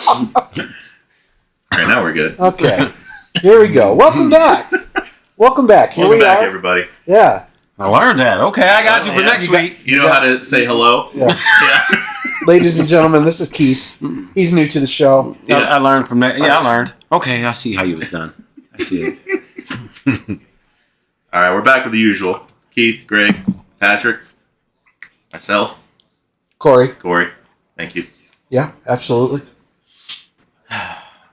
All right, now we're good. Okay. Here we go. Welcome back. Welcome back. Here Welcome we back, are. everybody. Yeah. I learned that. Okay, I got you for next week. You know how to say hello? Yeah. Yeah. Ladies and gentlemen, this is Keith. He's new to the show. Yeah, I learned from that. Yeah, I learned. Okay, I see how you was done. I see it. All right, we're back with the usual. Keith, Greg, Patrick, myself, Corey. Corey. Thank you. Yeah, absolutely.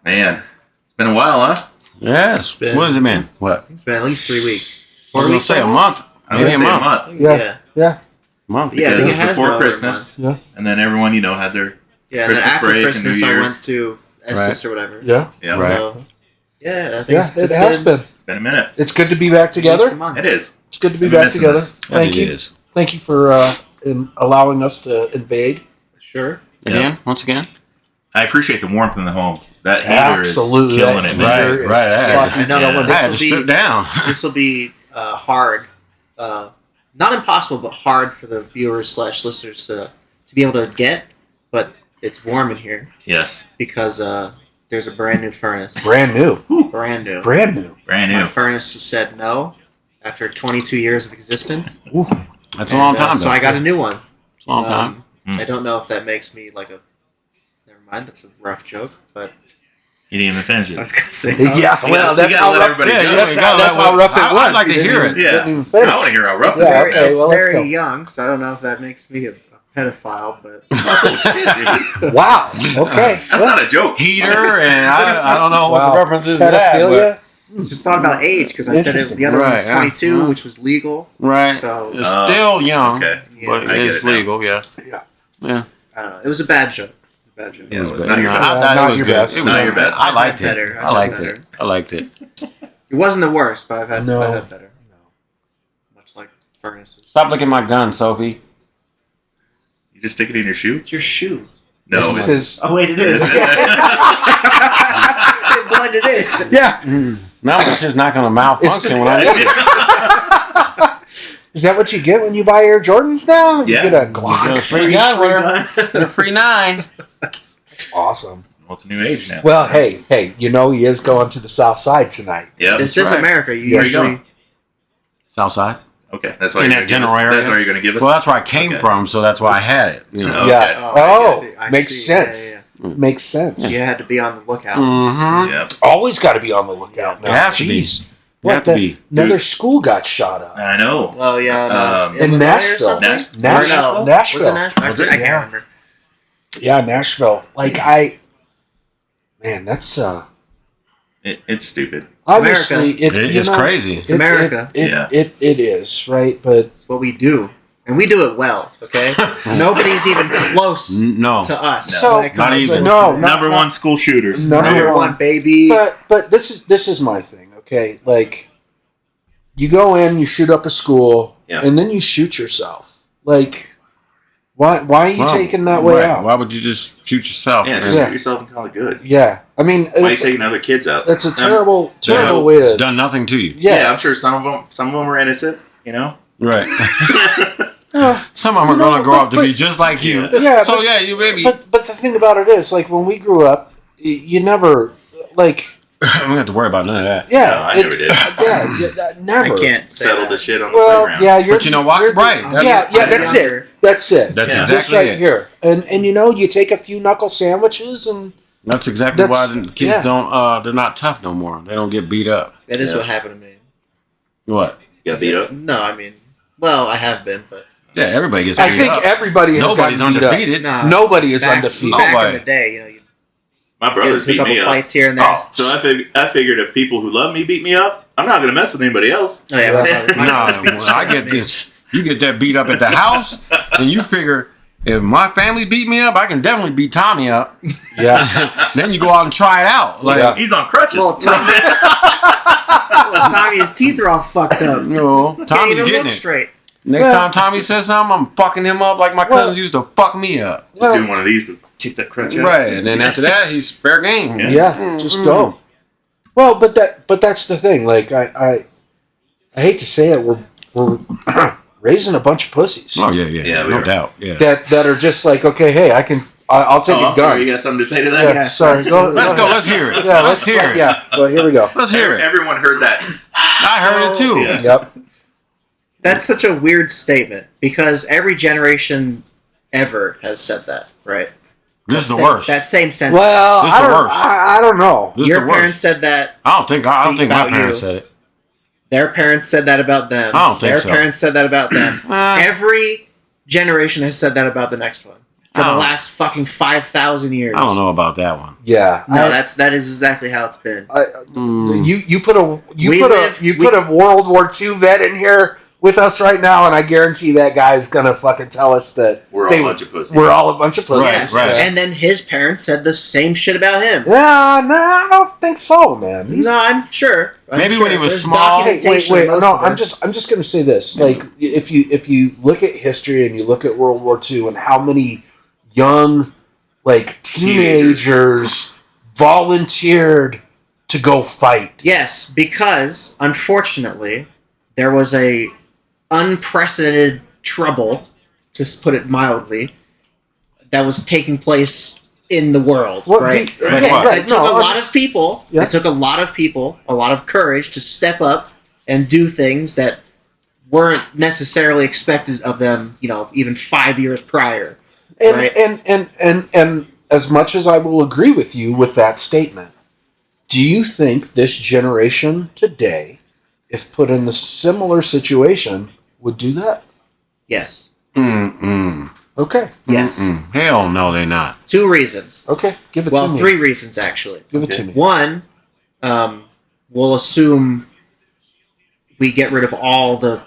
Man, it's been a while, huh? Yes. been- What has it been? What? It's been at least 3 weeks. I was going to say a month. I was Maybe going a to say a month. month. Yeah. Yeah. Month. Yeah, I Because think it it has was before been over a Christmas. Yeah. And then everyone, had their Yeah, and then Christmas after break and Christmas, New I Year. went to Estes or whatever. Yeah. Yeah, Right. So, yeah, I think Yeah, it has been. it's been a minute. It's good to be back together. It is. It's good to be I've been back missing together. this. Thank It you. is. Thank you for allowing us to invade. Sure. Again? Once again? I appreciate the warmth in the home. That heater Absolutely. is killing it, man. Heater is Right. I had fucking I know. killing I it. had to This'll strip be- down. This will be hard. Not impossible, but hard for the viewers / listeners to be able to get. But it's warm in here Yes. because there's a brand new furnace. Brand new. Brand new. Brand new. Brand My new. furnace said no after 22 years of existence. Ooh. That's a long And, time, so though. I got a new one. It's a long time. Mm. I don't know if that makes me like a. Never mind, that's a rough joke, but You didn't even finish I was it. gonna say. Yeah, You well, gotta- that's you gotta how let rough. everybody Yeah, go. you That's, gotta that's let how rough it was. I'd like He to hear didn't it. Yeah. didn't even finish. I want to hear how rough It's this Yeah, is. very, okay, it's well, let's very go. young, so I don't know if that makes me a pedophile, but Oh, shit, dude. Wow. Okay. That's not a joke. Heater, and I don't know what Wow. the reference is to that. Pedophilia. just thought about age because I said it, Interesting. the other one was Right, yeah. 22, which was legal. But, right. So It's still young, Okay. but Yeah, I get it's it now. legal, yeah. Yeah. Yeah. I don't know. It was a bad joke. Yeah, It it was was bad. not your No, best. I thought Not it was your good. best. It was Not your good. best. I I've liked had it. better. I I've liked had it. I liked it. It wasn't the worst, but I've No. had better. Much like furnaces. Stop looking at my gun, Sophie. You just stick it in your shoe? It's your shoe. No, It's it's his- Oh wait, it is. It blended in. Yeah. No, it's just not going to malfunction when I need it. Is that what you get when you buy Air Jordans now? You Yeah. get a Just Glock. a free gun, whatever. Get a free 9. Awesome. Well, it's a new age now. Well, hey, he is going to the South Side tonight. Yeah. This is right. America. You Where are you usually going? Southside. Okay, that's why In you're that gonna give general us- area? That's why you're going to give us. Well, that's where I came Okay. from, so that's why I had it. You know. Okay. Yeah. I see, I makes see. sense. Yeah. Makes sense. You had to be on the lookout. Mm-hmm. Yeah. Always got to be on the lookout now. You have to be. Jeez. You have to What, be. another Dude. school got shot up. I know. Oh yeah, no. In Illinois or Nashville. something? Nashville. Or no. Nashville. Was it Nashville? Was it? I can't Yeah. remember. Yeah, Nashville. Man, that's It's stupid. obviously It's crazy. It's America. Yeah. It is, right? But It's what we do, and we do it well. Okay, nobody's even close No. to us. So- when it Not comes even. to- no, Number one school shooters. Number Number one, baby. but this is my thing, okay? Like you go in, you shoot up a school, Yeah. and then you shoot yourself. Like why are you Well, taking that way right. out? Why would you just shoot yourself? Yeah, man? just Yeah. shoot yourself and call it good. Yeah. I mean, Why are you it's, taking other kids out? that's a terrible They way to done nothing to you. Yeah, I'm sure some of them were innocent. You know. Right. Uh, Some of them are You know, going to grow up to but- be just like you. Yeah, So, but- yeah, you maybe. but the thing about it is, like when we grew up, you never like we don't have to worry about none of that. yeah, No, I never did. never. I can't say Settle that. the shit on the Well, playground. yeah, you're, But you know what? you're- Right. Yeah, that's it. That's it. That's Just exactly like it. here, and you take a few knuckle sandwiches, and That's exactly That's- why the kids yeah. don't, they're not tough no more. They don't get beat up. That is Yeah. what happened to me. What? You got beat up. No, I mean, well, I have been, but Yeah, everybody gets beat I think up. everybody has Nobody's gotten beat up. undefeated. no. Nobody is back, undefeated. Back Nobody. in the day, you My brothers took a beat couple me up. fights here and there. Oh. So I figured if people who love me beat me up, I'm not going to mess with anybody else. Oh, yeah, Yeah. my No, brothers beat the well, shit I out get of me. this. You get that beat up at the house, and you figure if my family beat me up, I can definitely beat Tommy up. Yeah, Then you go out and try it out. Like, Yeah. He's on crutches. Well, Tommy, Tommy, his teeth are all fucked up. you know, Can't Tommy's even getting look it. straight. Next Well- time Tommy says something, I'm fucking him up like my cousins used to fuck me up. Just doing one of these to kick that crutch out. Right, and then after that, he's fair game. Yeah. yeah, just go. Well, but that's the thing. Like I hate to say it, we're raising a bunch of pussies Oh yeah, Yeah, we no are. doubt. Yeah, that are just like, okay, hey, I I'll take Oh, a I'm sorry. You gun. got something to say to that? Yeah, Yes, sorry. absolutely. Let's go. Let's hear it. Yeah, Let's hear it. Yeah, well, here we go. Let's hear it. Everyone heard that. I heard it too. Yeah. Yep. That's such a weird statement because every generation ever has said that, right? This is the Same- worst. That same sentence. Well, This is the worst. I don't know. This is Your the parents worst. said that. I don't think my about parents you. said it. Their parents said that about them. I don't think Their so. parents said that about them. Every generation has said that about the next one for the Oh. last fucking 5,000 years. I don't know about that one. Yeah. No, that is exactly how it's been. You put a World War II vet in here with us right now, and I guarantee that guy's gonna fucking tell us that We're all a bunch of pussies. We're all a bunch of pussies. Right, right. And then his parents said the same shit about him. Yeah, no, I don't think so, man. These- No, I'm sure. Maybe when he was There's small- Hey, documentation wait. of most No, of I'm this. just gonna say this. Like, if you look at history and you look at World War II and how many young, like teenagers volunteered to go fight. Yes, because unfortunately, there was a unprecedented trouble, to put it mildly, that was taking place in the world. What, right? do you- Like yeah, what? right, It took no, a I'm lot just- of people. Yeah. It took a lot of people, a lot of courage to step up and do things that weren't necessarily expected of them. Even 5 years prior. And, Right. and as much as I will agree with you with that statement, do you think this generation today, if put in a similar situation, would do that? Yes. Okay. Yes. Hell no, they not. 2 reasons. Okay. Give it Well, to me. 3 reasons actually. Give it Okay. to me. One, we'll assume we get rid of all the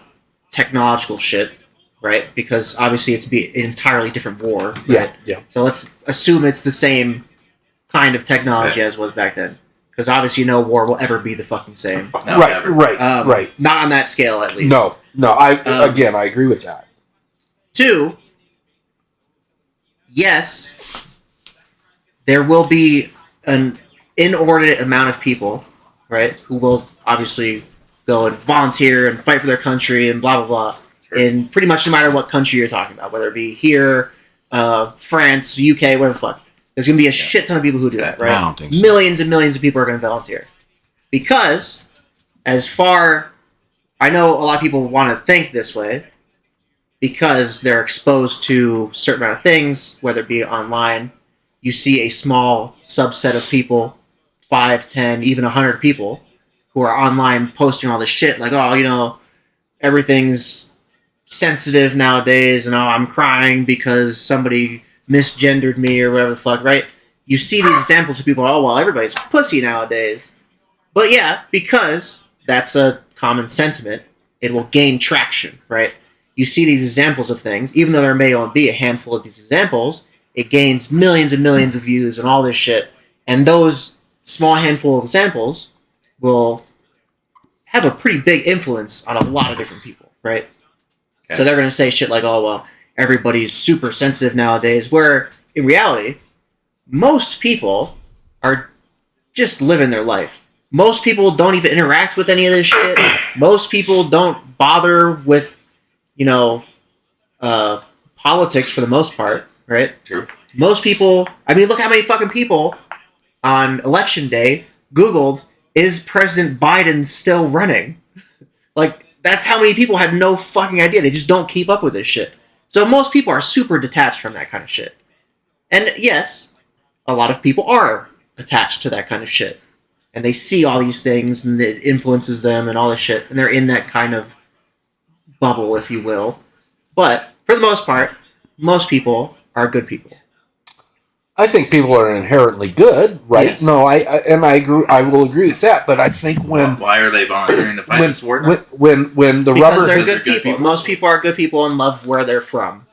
technological shit, right? Because obviously it's be an entirely different war, right? Yeah. Yeah. So let's assume it's the same kind of technology Right. as was back then. Because obviously no war will ever be the fucking same. No, right. never. Right. Um, right. Not on that scale, at least. No. I agree with that. 2, yes, there will be an inordinate amount of people, right, who will obviously go and volunteer and fight for their country and blah, blah, blah, Sure. in pretty much no matter what country you're talking about, whether it be here, France, UK, whatever the fuck. There's going to be a shit ton of people who do that, right? I don't think so. Millions and millions of people are going to volunteer. Because, I know a lot of people want to think this way, because they're exposed to a certain amount of things, whether it be online. You see a small subset of people, 5, 10, even 100 people, who are online posting all this shit, like, everything's sensitive nowadays, and I'm crying because somebody misgendered me or whatever the fuck, right? You see these examples of people, everybody's pussy nowadays. But yeah, because that's a common sentiment, it will gain traction, right? You see these examples of things, even though there may only be a handful of these examples, it gains millions and millions of views and all this shit. And those small handful of examples will have a pretty big influence on a lot of different people, right? Okay. So they're going to say shit like, everybody's super sensitive nowadays, where in reality, most people are just living their life. Most people don't even interact with any of this shit. Most people don't bother with, politics for the most part, right? True. Most people, look how many fucking people on election day Googled, is President Biden still running? Like, that's how many people had no fucking idea. They just don't keep up with this shit. So most people are super detached from that kind of shit. And yes, a lot of people are attached to that kind of shit. And they see all these things and it influences them and all this shit. And they're in that kind of bubble, if you will. But for the most part, most people are good people. I think people are inherently good, right? Yes. No, I agree. I will agree with that. But I think when Why are they volunteering to fight this war? when the Because rubber they're Because good they're good people. people. Most people are good people and love where they're from.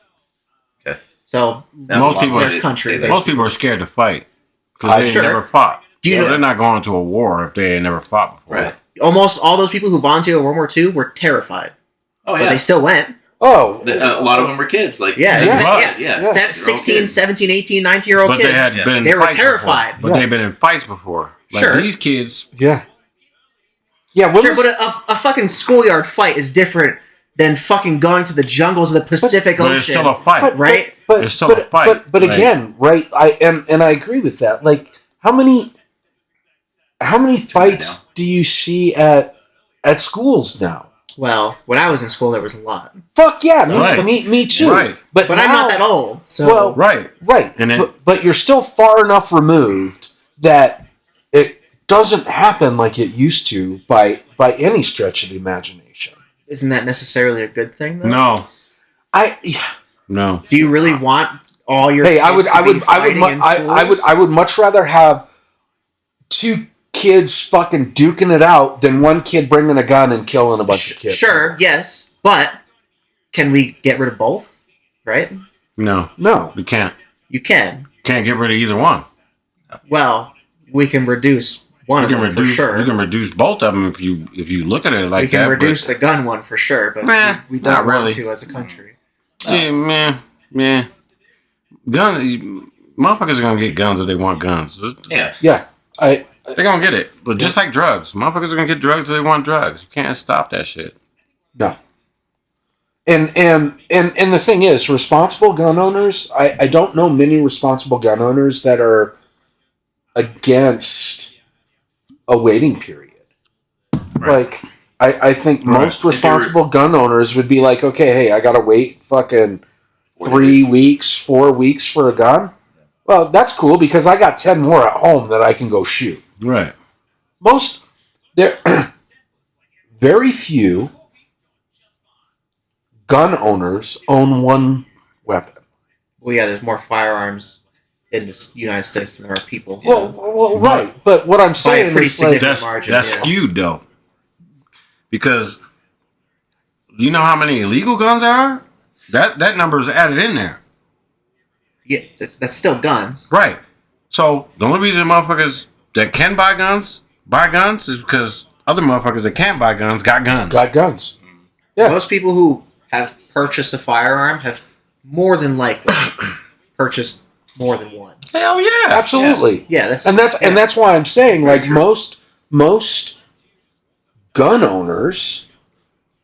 Okay. So, That's Most a lot people- more this to country, say that. Most people are scared to fight because they Sure. never fought. Do you So know- they're not going to a war if they ain't never fought before. Right. almost all those people who volunteered in World War II were terrified. Oh But yeah. they still went. oh A lot of them were kids. Like Yeah, Yeah. yeah. Se- They're all 16, kids. 17, 18, 19-year-old But kids. they had Yeah. been in They were fights terrified. before. But Yeah. they've been in fights before. Like Sure. these kids, yeah, yeah. When Sure, was- but a fucking schoolyard fight is different than fucking going to the jungles of the Pacific But Ocean. it's still a fight. Right? It's still a fight. But Like- again, right? And I agree with that. Like, how many fights do you see at schools now? Well, when I was in school, there was a lot. Fuck yeah, Right. me too. Right. But But now, I'm not that old, so Well, Right. right. And then- but you're still far enough removed that it doesn't happen like it used to by any stretch of the imagination. isn't that necessarily a good thing, though? No. No. Do you really want all your Hey, I kids would to be fighting in schools? I would much rather have two kids fucking duking it out than one kid bringing a gun and killing a bunch of kids. Sure, yes, but can we get rid of both? Right? No. No. We can't. You can. Can't get rid of either one. Well, we can reduce one You of can them reduce. for sure. You can reduce both of them if you look at it like we can that. reduce the gun one for sure, but Nah, we don't not want really. to as a country. Yeah, man. Gun. Motherfuckers are gonna get guns if they want guns. Yeah. Yeah. They're gonna get it. But just like drugs, motherfuckers are gonna get drugs if they want drugs. You can't stop that shit. No. And the thing is, responsible gun owners, I don't know many responsible gun owners that are against a waiting period. Right. Like, I think most If they were- responsible gun owners would be like, okay, hey, I gotta wait fucking 4 3 days. weeks, 4 weeks for a gun. Well, that's cool because I got 10 more at home that I can go shoot. Right. There, very few gun owners own one weapon. Well, yeah, there's more firearms in the United States than there are people. Well, right. But what I'm saying pretty is, like, significant That's margin, that's yeah. skewed though. Because you know how many illegal guns there are? That number is added in there. Yeah, that's still guns. Right. So the only reason motherfuckers that can buy guns is because other motherfuckers that can't buy guns got guns. got guns. Yeah. Most people who have purchased a firearm have more than likely purchased more than one. Hell yeah. Absolutely. Yeah, that's And that's why I'm saying, Very like, true. most gun owners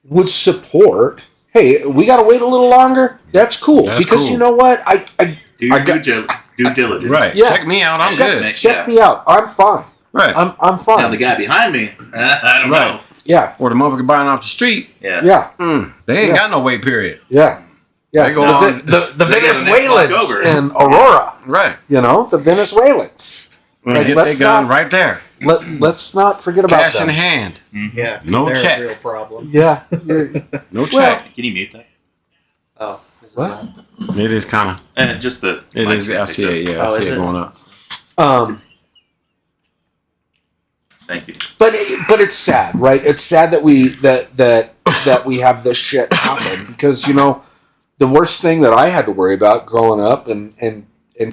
would support, hey, we got to wait a little longer. That's cool. That's because cool. you know what? I Do your I got- due diligence. Right. Yeah. Check me out. I'm check, good. check me out. I'm fine. Right. I'm fine. Now the guy behind me, I don't Right. know. yeah. Or the motherfucker buying off the street. Yeah. Yeah. They ain't Yeah. got no wait period. Yeah. Yeah. They go the on- the they go the next block Venezuelans over. and Aurora. Right. You know, the Venezuelans. And Like, get their let's gun not- right there. Let's not forget about Cash them. in hand. yeah. 'cause No they're check. a real problem. Yeah. No Well- check. Can you mute that? Oh, is it What? not? It is kind of. And just the. It mic is. that I picked see up. it. Yeah, Oh, I is see it it? going up. Thank you. But it's sad, right? It's sad that we have this shit happen because, you know, the worst thing that I had to worry about growing up and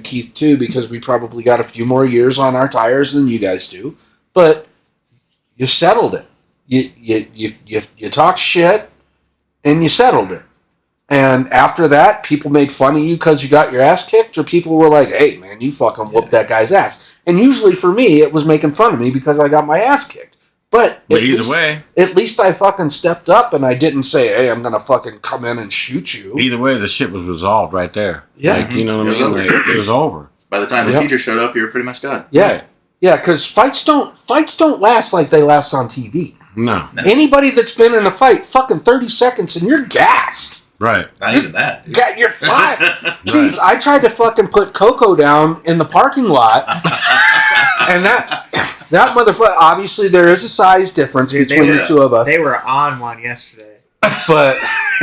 Keith too, because we probably got a few more years on our tires than you guys do, but you settled it. You talk shit and you settled it. And after that, people made fun of you because you got your ass kicked, or people were like, hey, man, you fucking whooped that guy's ass. And usually for me, it was making fun of me because I got my ass kicked. But at least I fucking stepped up and I didn't say, hey, I'm going to fucking come in and shoot you. Either way, the shit was resolved right there. Yeah. Like, you know what I It was mean? over. Like, it was over. By the time the Yeah. teacher showed up, you were pretty much done. Yeah. Yeah, because fights don't last like they last on TV. No. Anybody that's been in a fight, fucking 30 seconds and you're gassed. Right. Not even that. dude. Yeah, you're fine. Jeez, I tried to fucking put Coco down in the parking lot, and that motherfucker. Obviously, there is a size difference Dude, they between were- the two of us, They were on one yesterday. but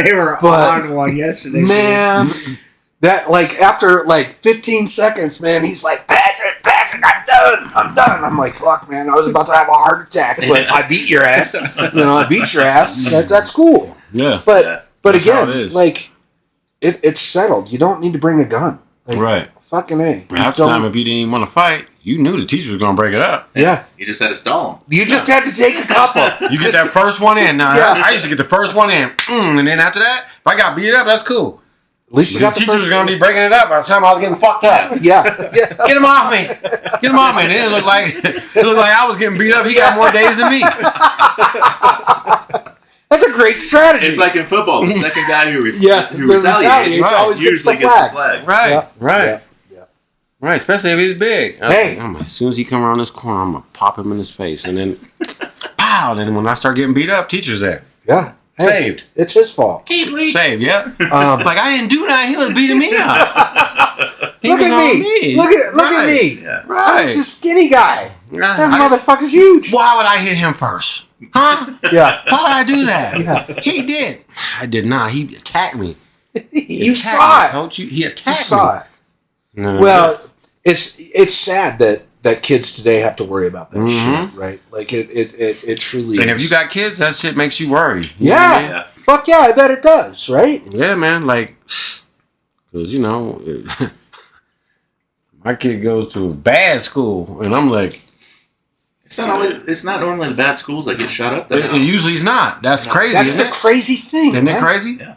They were But- on one yesterday. man, that like after like 15 seconds, man, he's like, Patrick, I'm done. I'm like, fuck, man, I was about to have a heart attack, but I beat your ass. You know, I beat your ass. That's cool. Yeah. But Yeah. but That's how again, it is. like it's settled. You don't need to bring a gun. Like, Right. Fucking A. You Half the don't- time, if you didn't even want to fight, you knew the teacher was going to break it up. Yeah. You just had to stall him. You just had to take a couple. You get that first one in. Now, Yeah. I used to get the first one in. And then after that, if I got beat up, that's cool. At least you The got the teacher first was going to be breaking it up by the time I was getting fucked up. Yeah. Yeah. Get him off me. Get him off me. And then it looked like I was getting beat up. He got more days than me. That's a great strategy. It's like in football, the second guy who the retaliates always gets usually the gets the flag. flag. Right, Yeah. right, Yeah. right. Especially if he's big. Hey. As soon as he come around this corner, I'm gonna pop him in his face, and then pow. And then when I start getting beat up, teacher's there. Yeah. Hey, Saved. It's his fault. Saved. Yeah. Um, Like I didn't do that. He was beating me up. He look was at on me. Look at Right. me. Yeah. I Right. was a skinny guy. That I- motherfucker's huge. Why would I hit him first? Huh? Yeah. Why would I do that? Yeah. He did. I did not. He attacked me. You Attacked saw me, it. Coach. He You attacked saw it. me. No. Well, it's sad that kids today have to worry about that Mhm. shit, right? Like it truly and is. if you got kids, that shit makes you worry. You know what I Yeah. mean? Yeah. Fuck yeah, I bet it does, right? Yeah, man. Like, because, you know, my kid goes to a bad school, and I'm like, It's not normally the bad schools that get shot up. it usually is not. That's crazy, That's isn't the it? crazy thing. Isn't it crazy? Yeah.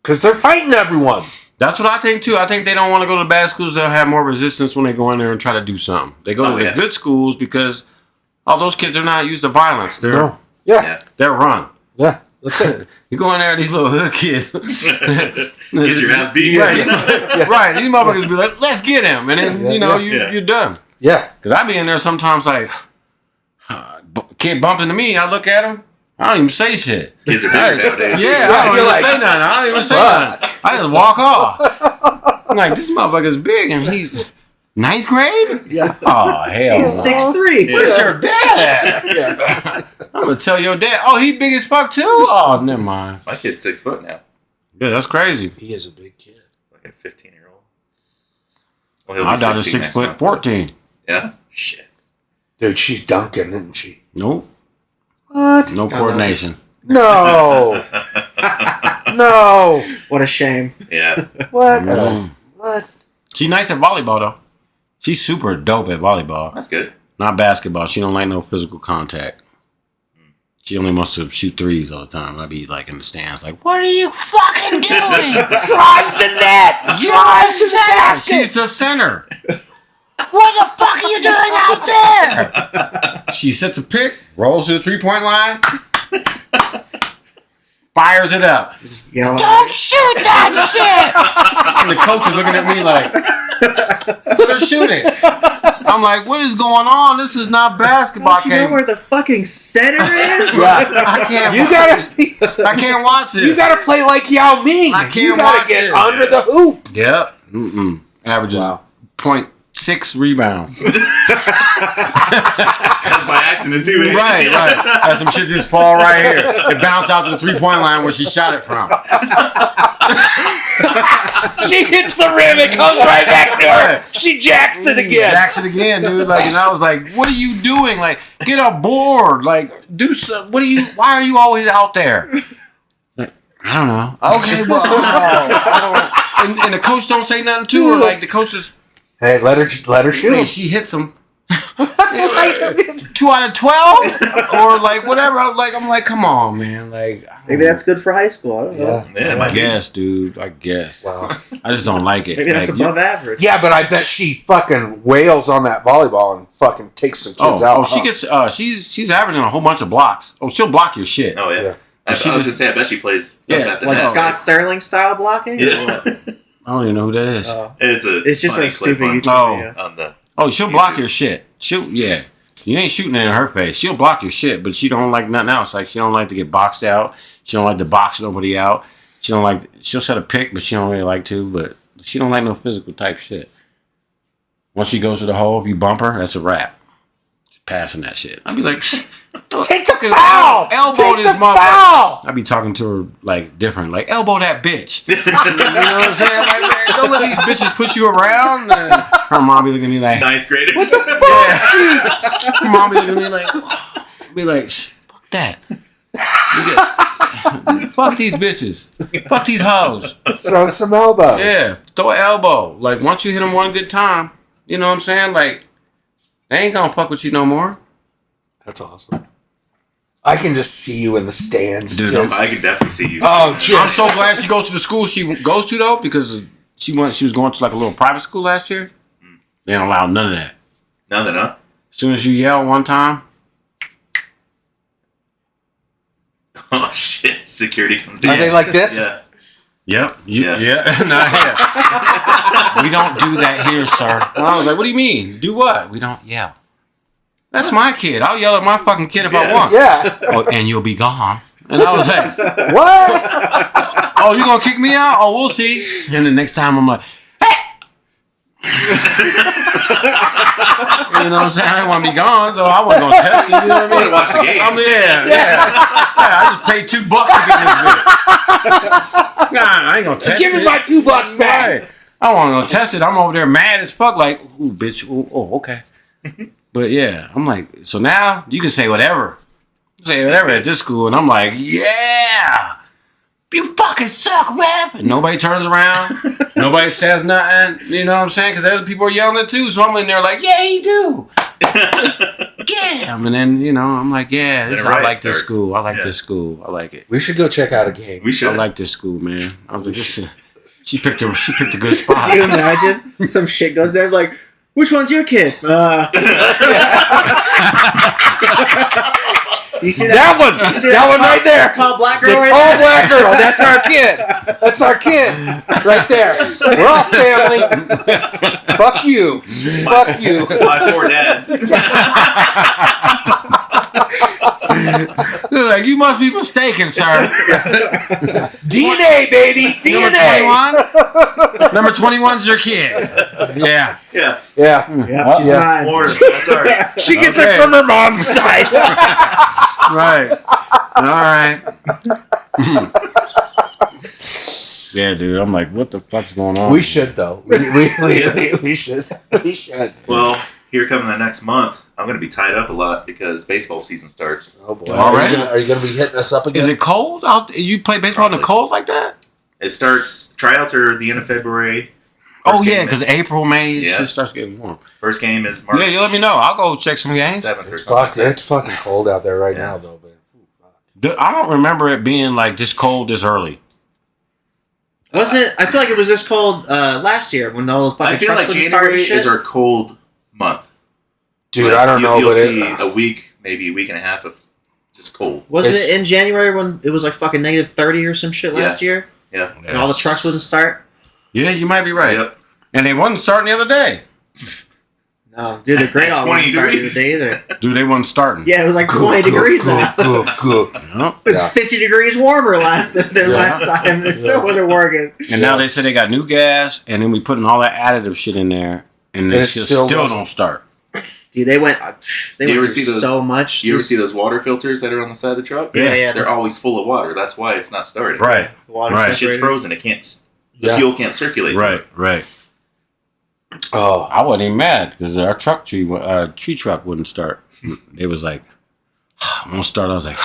Because they're fighting everyone. That's what I think, too. I think they don't want to go to bad schools. They'll have more resistance when they go in there and try to do something. They go to the good schools because all those kids are not used to violence. They're No. Yeah. Yeah. they're run. Yeah. That's it. You go in there, these little hood kids. Get your ass beat. Right. Right. These motherfuckers be like, let's get him. And then, you know, you're done. Yeah. Because I be in there sometimes like, kid bump into me, I look at him, I don't even say shit. Kids are bigger nowadays. too. Yeah, I don't you're even like, say nothing. I don't even say nothing. I just walk off. I'm like, this motherfucker's big and he's ninth grade? Yeah. Oh, hell He's no. 6'3". Where's your dad at? Yeah. I'm going to tell your dad, oh, he big as fuck too? Oh, never mind. My kid's 6 foot now. Yeah, that's crazy. He is a big kid. Like a 15-year-old. Well, he'll My be daughter's 16 6 next foot month. 14. Yeah. Shit. Dude, she's dunking, isn't she? Nope. What? No coordination. No. No. What a shame. Yeah. What? Mm. What? She's nice at volleyball, though. She's super dope at volleyball. That's good. Not basketball. She don't like no physical contact. She only wants to shoot threes all the time. I'd be like in the stands, like, "What are you fucking doing? Drive the net. Drive the basket. She's the center. What the fuck are you doing out there? She sets a pick, rolls to the 3-point line, fires it up. Just yell Don't shoot that shit! And the coach is looking at me like, let her shoot it. I'm like, what is going on? This is not basketball. Don't you know where the fucking center is? Yeah. I can't. You I can't watch this. You gotta play like Yao Ming. I can't You gotta watch get it. under the hoop. Yep. Mm-mm. Averages Wow. 0.6 rebounds. That's by accident, too. Right. That's some shit just fall right here. It bounced out to the 3-point line where she shot it from. She hits the rim. It comes right back to her. She jacks it again. Jacks it again, dude. Like, and I was like, "What are you doing? Like, get a board. Like, do some. What are you? Why are you always out there?" Like, I don't know. Okay, well, I don't. And the coach don't say nothing to her. Like, the coach just, Hey, let her shoot. hey, she hits him. 2 out of 12, or like whatever. I'm like, come on, man. Like, Maybe that's good for high school. I don't know. Yeah. Yeah, it I might be. guess, dude. I guess. Wow. I just don't like it. Maybe that's Like, above average. Yeah, but I bet she fucking wails on that volleyball and fucking takes some kids out. Oh, she gets. She's averaging a whole bunch of blocks. Oh, she'll block your shit. Oh, yeah. Yeah. I was She going just- to say, I bet she plays. Yeah, at the Like net. Scott Sterling style blocking? Or Yeah. what? I don't even know who that is. It's It's just funny a stupid clip on- YouTube Oh. video. on the. Oh, she'll block your shit. Yeah. You ain't shooting it in her face. She'll block your shit, but she don't like nothing else. Like, she don't like to get boxed out. She don't like to box nobody out. She'll set a pick, but she don't really like to, but she don't like no physical type shit. Once she goes to the hole, if you bump her, that's a wrap. She's passing that shit. I'd be like, Take the fucking foul. elbow Take this the motherfucker. foul. I'd be talking to her like different, like elbow that bitch. You know what I'm saying? Like, man, don't let these bitches push you around. And her mom be looking at me like, Ninth graders. What the fuck? her mom be looking at me like, fuck that. Fuck these bitches. Fuck these hoes. Throw some elbows. Yeah, throw an elbow. Like, once you hit them one good time, you know what I'm saying? Like, they ain't gonna fuck with you no more. That's awesome. I can just see you in the stands. Dude, just- I can definitely see you. oh, Jim. I'm so glad she goes to the school she goes to, though, because she was going to like a little private school last year. They don't allow none of that. No, they're not. As soon as you yell one time, Security comes Are down. they like this? Yeah. Yep. Yeah. No, yeah. We don't do that here, sir. And I was like, what do you mean? Do what? We don't yell. That's my kid. I'll yell at my fucking kid if I want. Yeah. Oh, and you'll be gone. And I was like, What? oh, you gonna kick me out? Oh, we'll see. And the next time I'm like, hey! You know what I'm saying? I didn't want to be gone, so I wasn't gonna test it. You know what I mean? Watch the game. Yeah. I just paid $2 to get this bitch. Nah, I ain't gonna test it. Give me my $2 back. Right. I don't want to test it. I'm over there mad as fuck. Like, ooh, bitch. Ooh, oh, okay. But yeah, I'm like, so now you can say whatever. Say whatever at this school, and I'm like, yeah, you fucking suck, man. And nobody turns around, nobody says nothing. You know what I'm saying? Because other people are yelling it too. So I'm in there like, yeah, you do. Get him. And then I'm like, yeah, Then a I riot like this starts. school. I like Yeah. this school. I like it. We should go check out a game. We should. I like this school, man. I was like, this. She picked a good spot. Do you imagine some shit goes there like, which one's your kid? You see That one. You see That one right there. Tall black The girl right tall there? black girl. That's our kid. That's our kid. Right there. We're all family. Fuck you. Fuck you. My 4 dads. They're like, you must be mistaken, sir. DNA, baby. DNA. Number 21's your kid. Yeah. Yeah. Yeah. Yep, she's Yeah. mine. Florida. That's ours. She gets Okay. it from her mom's side. Right. All right. Yeah, dude. I'm like, what the fuck's going on? We should though. We should. We should. Well, here coming the next month, I'm going to be tied up a lot because baseball season starts. Oh boy. Already? Are you gonna be hitting us up again? Is it cold out? You play baseball in the cold like that? It starts, tryouts are the end of February. Oh First yeah, game because is- April, May, it Yeah. shit starts getting warm. First game is March Yeah, you let me know. I'll go check some games. 7th or It's something. fucking, it's fucking cold out there right Yeah. now though, man. I don't remember it being like this cold this early. Wasn't it? I feel like it was this cold last year when all those I fucking feel trucks like wouldn't start January and shit. is our cold month. Dude, Like, I don't know, you'll but see it, a week, maybe a week and a half of just cold. Wasn't It's- it in January when it was like fucking negative 30 or some shit last year? Yeah. And all the trucks wouldn't start? Yeah, you might be right. Yep. And they wasn't starting the other day. No, dude, the Great All 20 wasn't starting degrees. today either. Dude, they wasn't starting. Yeah, it was like 20 degrees out. Good. Yep. It was Yeah. 50 degrees warmer last Yeah. last time. It still wasn't working. And now they said they got new gas, and then we putting all that additive shit in there, and they And it still still don't wasn't. start. Dude, they went You through ever see those- so much. Do you ever This- see those water filters that are on the side of the truck? Yeah. They're always full of water. That's why it's not starting. Right, water Right. The shit's separated. frozen. It can't. The Yeah. fuel can't circulate. right. Oh, I wasn't even mad because our tree truck wouldn't start. It was like, I won't start. I was like,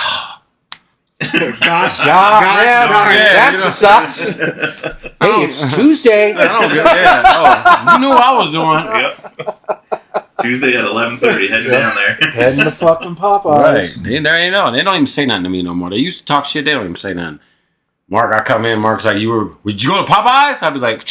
Gosh, yeah, gosh, darn. yeah. that you know. sucks. Hey, it's Tuesday. I don't get that. Oh, you knew what I was doing. Yep. Tuesday at 11:30, heading down there. Heading to fucking Popeyes. Right. They ain't know. They don't even say nothing to me no more. They used to talk shit. They don't even say nothing. Mark, I come in. Mark's like, would you go to Popeyes? I'd be like,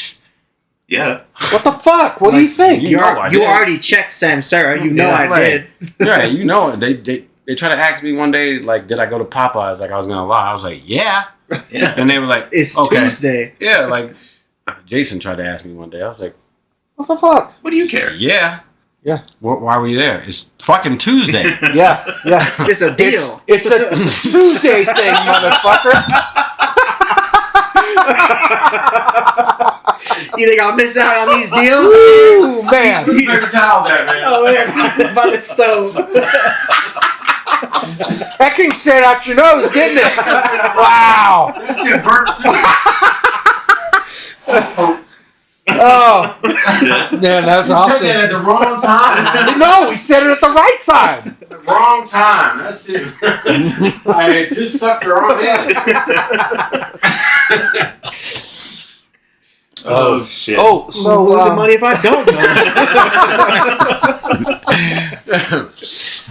Yeah. What the fuck? What do you think? You know I You did. already checked Samsara. You know Yeah, I right. did. yeah, you know it. They tried to ask me one day, like, did I go to Popeyes? Like, I was gonna lie. I was like, yeah. Yeah. And they were like, It's okay. Tuesday. Yeah, like Jason tried to ask me one day. I was like, What the fuck? What do you care? yeah. Yeah. Why were you there? It's fucking Tuesday. Yeah. It's a deal. It's a Tuesday thing, motherfucker. You think I'll miss out on these deals? Ooh, man. Paper towels there, man. Oh, there by the stove. That came straight out your nose, didn't it? Wow. This shit burnt too. Oh. Man, that's Said awesome. that at the wrong time. No, we said it at the right time. The wrong time. That's it. I just sucked her on in. Oh shit. Oh, So so losing money if I don't go.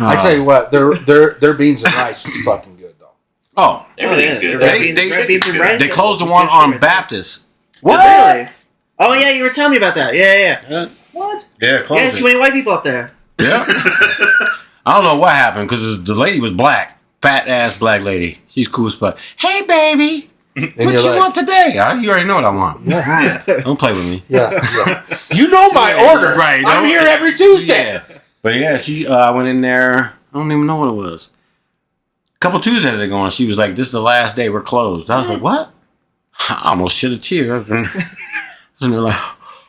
I tell you what, their beans and rice is fucking good though. Oh, Everything's Oh, yeah. good. Red They- beans- they- red beans and good. rice. they closed the one on Baptist. What? Really? Oh yeah, you were telling me about that. Yeah. What? Yeah, Yeah, too many white people up there. Yeah. I don't know what happened because the lady was black. fat ass black lady. She's cool as fuck. Hey, baby. And What you're you like, want today? You already know what I want. Yeah. Don't play with me. Yeah. You know my order. Right. I'm here every Tuesday. Yeah. But yeah, she went in there. I don't even know what it was. A couple Tuesdays ago, and she was like, "This is the last day. We're closed." I was like, "What?" I almost shed a tear. I was in there like,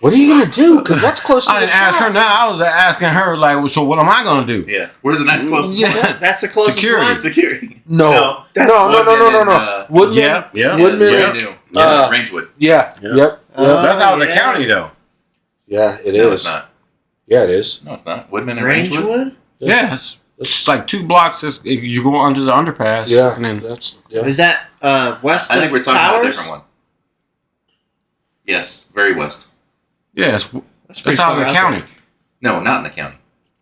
What are you gonna do? Because that's close to I the didn't ask shop. her. Now I was asking her like, well, "So what am I gonna do?" Yeah. Where's the next closest Yeah. one? That's the closest Security. one. Security. No. That's No. Woodman and, Woodman. Yeah, yeah. Woodman. brand new. Uh, Rangewood. Yeah. Yeah. Yep. That's out of the yeah. county, though. Yeah, it No, is. it's not. Yeah, it is. No, it's not. Woodman and Rangewood. Rangewood? Yeah, it's like 2 blocks. You go under the underpass. Yeah. And then, Yeah. Is that west I of think we're talking about a Powers? different one. Yes, very west. yeah, pretty that's out of far the out county. No, not in the county.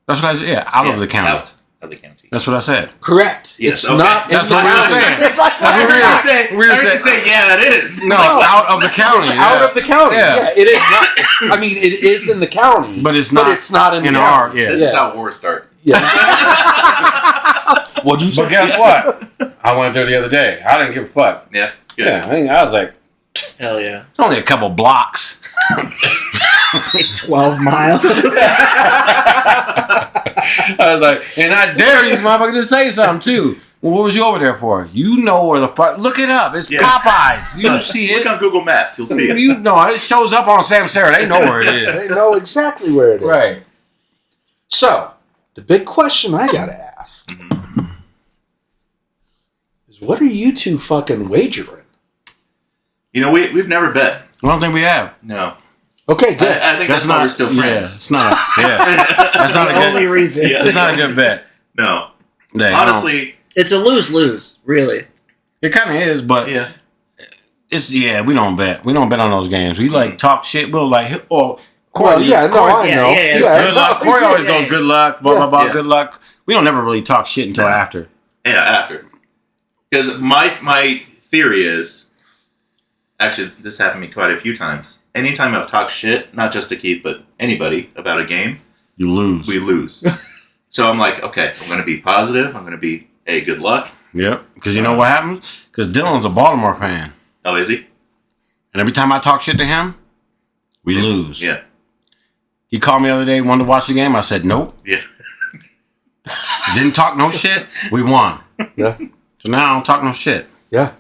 That's what I said. Yeah, out Yeah, of the county. Out of the county. That's what I said. Correct. Yes, It's okay. not. That's in what the we were county. saying. It's like That's what we were I saying. was gonna say, yeah, it is. No, No, out of the county. It's out of the county. Yeah. Yeah. It is not. I mean, it is in the county, But it's not. But it's not in the our. county. Yeah. This is how wars start. Yeah. What'd you say? But guess what? I went there the other day. I didn't give a fuck. Yeah. Good. Yeah, I was like, Hell yeah. it's only a couple blocks. 12 miles. I was like, and I dare these motherfuckers to say something too. Well, what was you over there for? You know where the fuck? Look it up. It's Yeah. Popeyes. You see Look it. on Google Maps. You'll see it. You know it shows up on Samsara. They know where it is. They know exactly where it is. Right. So, the big question I gotta ask is, what are you two fucking wagering? You know, we've never bet. I don't think we have. No. Okay, good. I think that's why we're still Yeah, friends. it's not. Yeah, that's not a The only good. reason. Yeah. It's not a good bet. No. Yeah, Honestly, It's a lose-lose, really. it kind of is, but yeah. it's we don't bet. We don't bet on those games. We like talk shit. We'll like Well, Corey. yeah, no, I yeah, know. yeah, Good luck. Corey always yeah. goes good luck. Blah blah blah. Yeah. Good luck. We don't never really talk shit until No. after. Yeah, after. Because my theory is, actually, this happened to me quite a few times. Anytime I've talked shit, not just to Keith, but anybody about a game, You lose. we lose. So I'm like, okay, I'm going to be positive. I'm going to be, hey, good luck. Yep. Because you know what happens? Because Dylan's a Baltimore fan, Oh, is he? and every time I talk shit to him, we lose. Yeah. He called me the other day, wanted to watch the game. I said nope. Yeah. Didn't talk no shit. We won. Yeah, So now I don't talk no shit. yeah.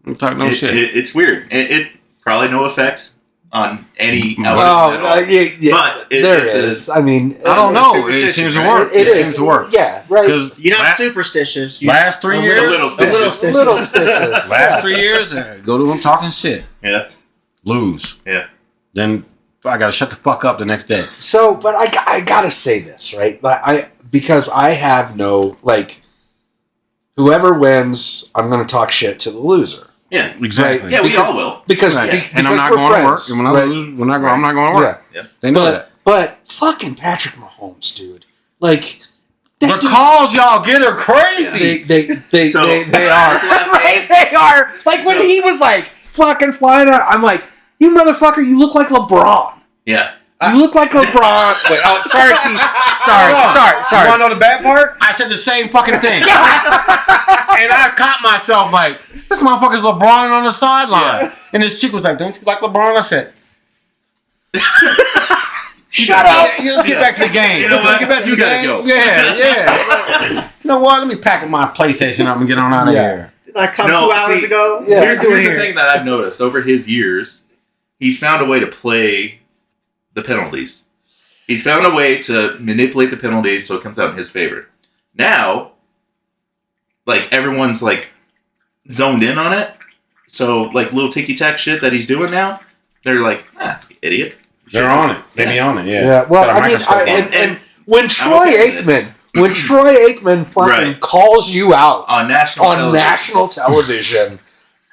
I don't talk no shit. It's weird. It probably no effect on any outcome Oh, at all. yeah. But There it's is. I mean, I don't know. superstition, It seems to right? work. It It is. seems to work. Yeah, right. Because You're not superstitious. You're last 3 a years, little a little stitches. stitches. little stitches. last 3 years, go to them talking shit, Yeah. lose. Yeah. Then I gotta shut the fuck up the next day. So, but I gotta say this, right? Because I have no, like, whoever wins, I'm gonna talk shit to the loser. Yeah. Exactly. Yeah, we Because- all will. Because, Right. because And I'm not we're going to work. friends, And when I right? lose, I'm not going to work. Yeah. Yeah. They know that. But fucking Patrick Mahomes, dude. Like, that The dude- calls y'all get are crazy. they are. This last Right? game- They are. Like, when So- he was, like, fucking flying out, I'm like, you motherfucker, you look like LeBron. Yeah. You look like LeBron. Wait, oh, sorry, Keith. Sorry. You want to know the bad part? I said the same fucking thing. And I caught myself like, this motherfucker's LeBron on the sideline. Yeah. And this chick was like, don't you like LeBron? I said, Shut up. Let's get back to the game. You know what? Get back to You the gotta game. go. Yeah. You know what? Let me pack my PlayStation up and get on out of Yeah. here. Did I come No, 2 hours see, ago? Yeah. What are you doing Here's the here? thing that I've noticed over his years, he's found a way to play the penalties. He's found a way to manipulate the penalties so it comes out in his favor. Now, like, everyone's like zoned in on it. So, like, little ticky-tack shit that he's doing now, they're like, idiot. They're on it. They be Yeah. on it, yeah. Yeah, well, Got a I mean, microscope on it. and when Troy okay with Aikman, fucking Right. calls you out On national on television. national television,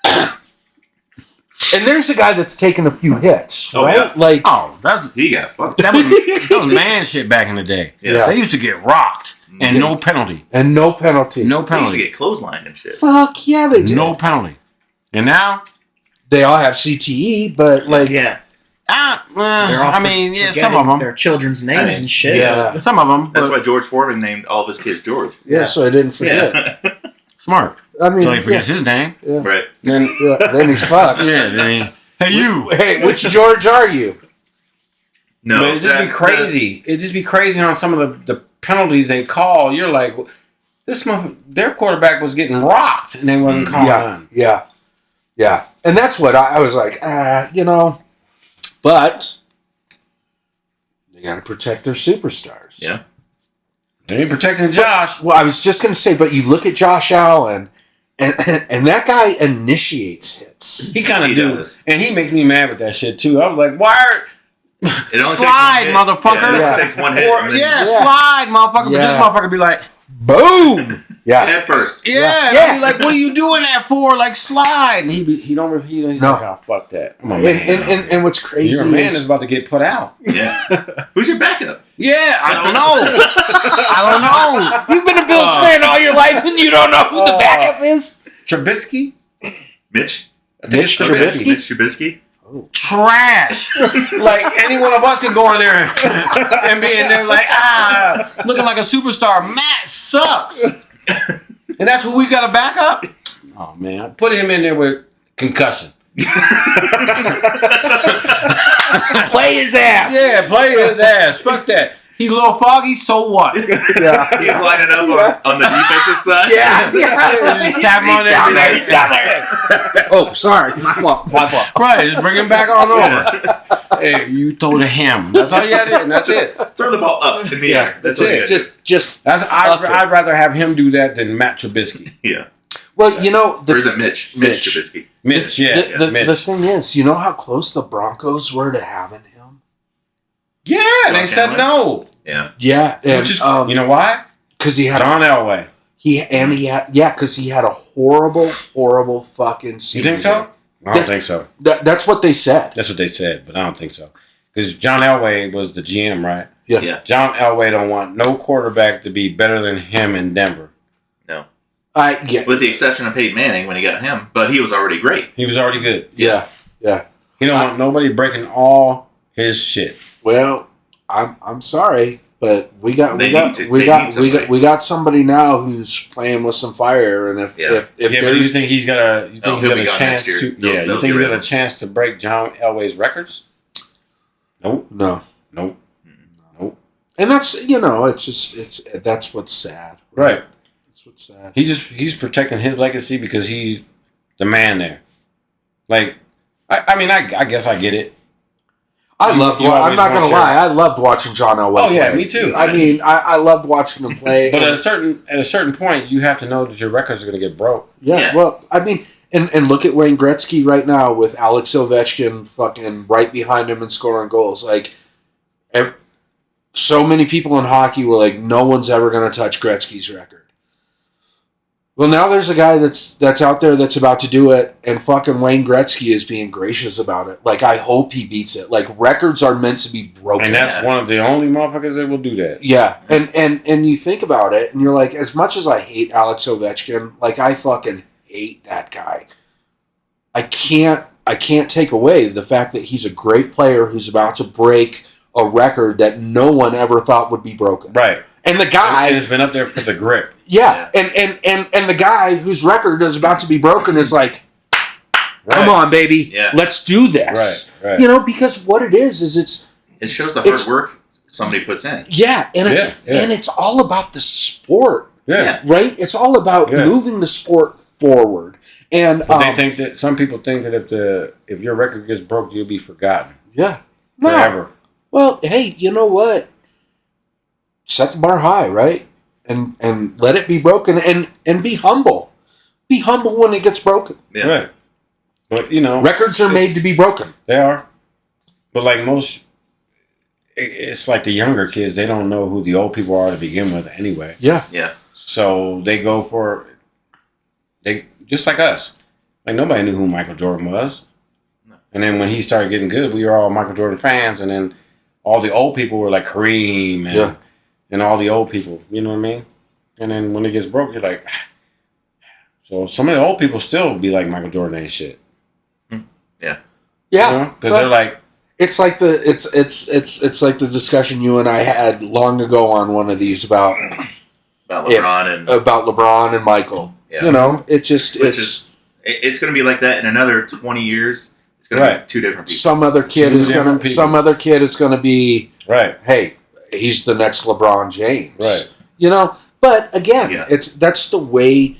and there's a guy that's taken a few hits, Oh, right? yeah. Like, Oh, He got fucked. that was man shit back in the day. Yeah. They used to get rocked and no penalty. and no penalty. No He used to penalty. get clotheslined and shit. Fuck yeah, they do. No penalty. And now, They all have CTE, but like, Yeah. They're all I mean, yeah, some forgetting of them. Their children's names I mean, and shit. yeah. Some of them. That's but why George Foreman named all of his kids George. yeah, so I didn't forget. Yeah. Smart. I mean, Until he forgets his name. yeah. Right. Then, Then he's fucked. yeah, then he, hey, you. Hey, which George are you? No, But it just be crazy. It just be crazy on some of the penalties they call. You're like, their quarterback was getting rocked and they wasn't calling none. Yeah. And that's what I was like, but they got to protect their superstars. Yeah. They ain't protecting Josh. Well, I was just going to say, but you look at Josh Allen, and that guy initiates hits. He kind He of do. does. And he makes me mad with that shit too. I was like, why are... It only Slide, takes one hit. motherfucker. Yeah, it takes one hit. Or, and then yeah, slide, motherfucker. But this Yeah. motherfucker be like, Boom! Yeah. head first. yeah. Yeah. And I be like, what are you doing that for? Like, slide. And he don't repeat it. He's No. like, oh, fuck that. I'm a man. And what's crazy Your man is is about to get put out. Yeah. Who's your backup? Yeah, I don't know. I don't know. you've been a Bills fan all your life and you don't know who the backup is? Trubisky? Mitch? Mitch Trubisky? Mitch Trubisky? Trash. Like, any one of us can go in there and be in there like, looking like a superstar. Matt sucks. And that's who we got to back up? Oh, man. Put him in there with concussion. Play his ass. Yeah, play his ass. Fuck that. He's a little foggy, so what? Yeah. He's lining up on the defensive side. Yeah. Just tap him on there and be like, He's down there. Oh, sorry. My fault. right, just bring him back on over. Hey, you throw to him. That's all you got to do, and that's it. Throw the ball up in the air. that's what it. you gotta Just I'd rather have him do that than Matt Trubisky. do. Yeah. well, Or is it Mitch? Mitch Trubisky. Mitch, the Mitch. thing is, you know how close the Broncos were to having him? Yeah, they said no. Yeah. Yeah, and Which is, you know why? because he had John Elway. because he had a horrible fucking You season. think so? I don't think so. That's what they said. That's what they said, but I don't think so. Because John Elway was the GM, right? Yeah. Yeah. John Elway don't want no quarterback to be better than him in Denver. No. Yeah. With the exception of Peyton Manning when he got him, but he was already great. He was already good. Yeah. He don't want nobody breaking all his shit. Well, I'm sorry, but we got somebody now who's playing with some fire, and if Yeah, but you there's think he's got a he'll he's got be a gone chance next to year. They'll you think get he's rid got a of him. chance to break John Elway's records? Nope. no, Nope. and that's it's that's what's sad, Right. That's what's sad. He's protecting his legacy because he's the man there. Like, I mean, I guess I get it. I You- loved. you I'm always not gonna want your- lie. I loved watching John Elway. Oh, yeah, play. me too. I mean, I loved watching him play. But and- at a certain point, you have to know that your records are going to get broke. yeah, well, I mean, and look at Wayne Gretzky right now with Alex Ovechkin fucking right behind him and scoring goals. Like, so many people in hockey were like, no one's ever going to touch Gretzky's record. Well, now there's a guy that's out there that's about to do it, and fucking Wayne Gretzky is being gracious about it. Like, I hope he beats it. Like, records are meant to be broken. And that's one of the only motherfuckers that will do that. Yeah, and you think about it, and you're like, as much as I hate Alex Ovechkin, like, I fucking hate that guy. I can't take away the fact that he's a great player who's about to break a record that no one ever thought would be broken. Right. And the guy And it's been up there for the grip. yeah, and the guy whose record is about to be broken is like, come on, baby, Yeah. let's do this. Right. You know, because what it is It shows the hard It's- work somebody puts in. yeah, and it's all about the sport, Yeah. right? It's all about Yeah. moving the sport forward. And But they think that some people think that if your record gets broke, you'll be forgotten yeah, no, forever. well, hey, you know what? Set the bar high, right? And let it be broken, and be humble. Be humble when it gets broken. Yeah. Right. But Records are made to be broken. they are. But like most, it's like the younger kids. They don't know who the old people are to begin with, anyway. Yeah. Yeah. So they go for they just like us. Like nobody knew who Michael Jordan was. No. And then when he started getting good, we were all Michael Jordan fans. And then all the old people were like Kareem and all the old people. You know what I mean? And then when it gets broke, you're like, so some of the old people still be like Michael Jordan ain't shit. Yeah. Yeah. Because they're like, It's like it's like the discussion you and I had long ago on one of these about About LeBron and LeBron and Michael. Yeah. You know, it just Which is it's going to be like that in another 20 years. It's going to be two different people. some other kid Two is gonna different people. some other kid is gonna be, Right. hey, he's the next LeBron James. Right. You know, but again, Yeah. that's the way.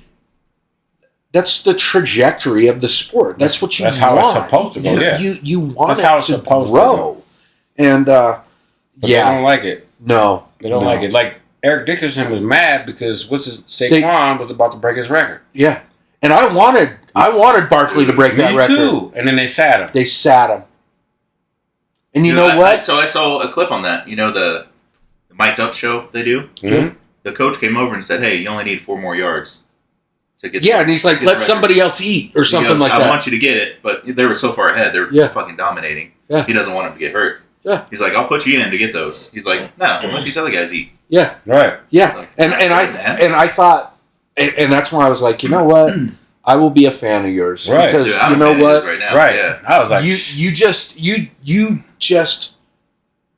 That's the trajectory of the sport. That's what you. That's want. how it's supposed to go, yeah. You want That's it how it's to supposed to grow, go. and But they yeah, don't like it. no, They don't no. like it. Like Eric Dickerson was mad because Saquon was about to break his record. Yeah, and I wanted Barkley to break that Me record. too. And then they sat him. They sat him, and you know I what? saw a clip on that. You know the mic'd up show they do. Mhm. The coach came over and said, "Hey, you only need 4 more yards to get." Yeah, and he's like, get let the record." somebody else eat or He something goes, like I that. want you to get it, but they were so far ahead. They're Yeah. fucking dominating. Yeah. He doesn't want him to get hurt. Yeah. He's like, I'll put you in to get those. He's like, no, let these other guys eat. Yeah, Right. yeah, Like, and man. I thought, and that's when I was like, you know what? I will be a fan of yours Right. because Dude, I'm you a know fan of his what? right now. Right. Yeah. I was like, You just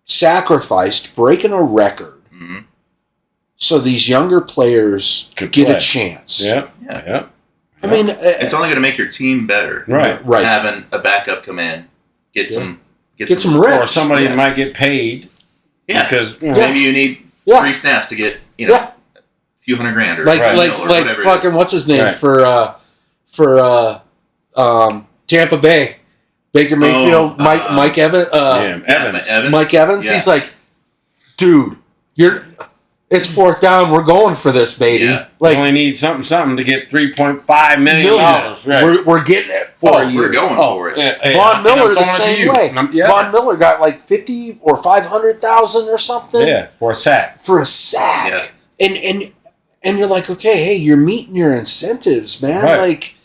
sacrificed breaking a record hmm so these younger players Could get play. a chance. Yep. Yeah. Yep. I mean, It's only going to make your team better. Right. right. Having a backup come in, get Yeah. some some reps. Or somebody Yeah. might get paid Yeah. because Yeah. Maybe you need Yeah. 3 snaps to get a Yeah. few $100 grand or like $1 like mil or like whatever it fucking is. what's his name Right. for Tampa Bay, Baker Mayfield, Mike Evans, Evans. Mike Evans. Yeah. He's like, dude, it's 4th down. We're going for this, baby. Yeah. Like, Like only need something to get $3.5 million. Right. we're getting it for you. We're going for it. Yeah, Von and Miller I'm the throwing it to same you. way. And I'm- yeah. Von Miller got like 50 or 500,000 or something Yeah, for a sack. for a sack, Yeah. and you're like, okay, hey, you're meeting your incentives, man. Right. Like,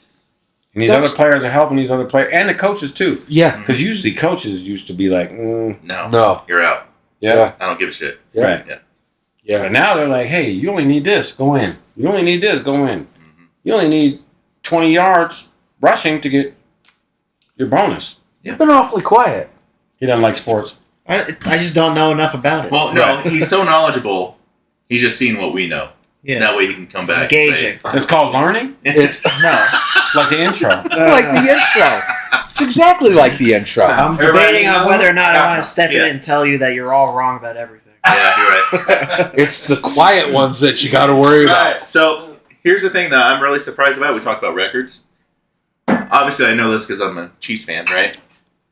And these That's- other players are helping these other players and the coaches too. yeah, Because usually coaches used to be like, No, no, you're out. yeah, I don't give a shit. yeah, right. yeah. But now they're like, hey, you only need this, go in. You only need this, go in. Mhm. You only need 20 yards rushing to get your bonus. You've been awfully quiet. He doesn't like sports. I just don't know enough about it. Well, no, Right. he's so knowledgeable. He's just seen what we know. yeah. That way he can come back. Engaging. It's called learning, It's No. like the intro. like the intro. It's exactly like the intro. I'm Everybody debating on know? whether or not I want to step Yeah. in and tell you that you're all wrong about everything. Yeah, you're right. It's the quiet ones that you got to worry about. Alright, so here's the thing that I'm really surprised about. We talked about records. Obviously, I know this because I'm a Chiefs fan, right?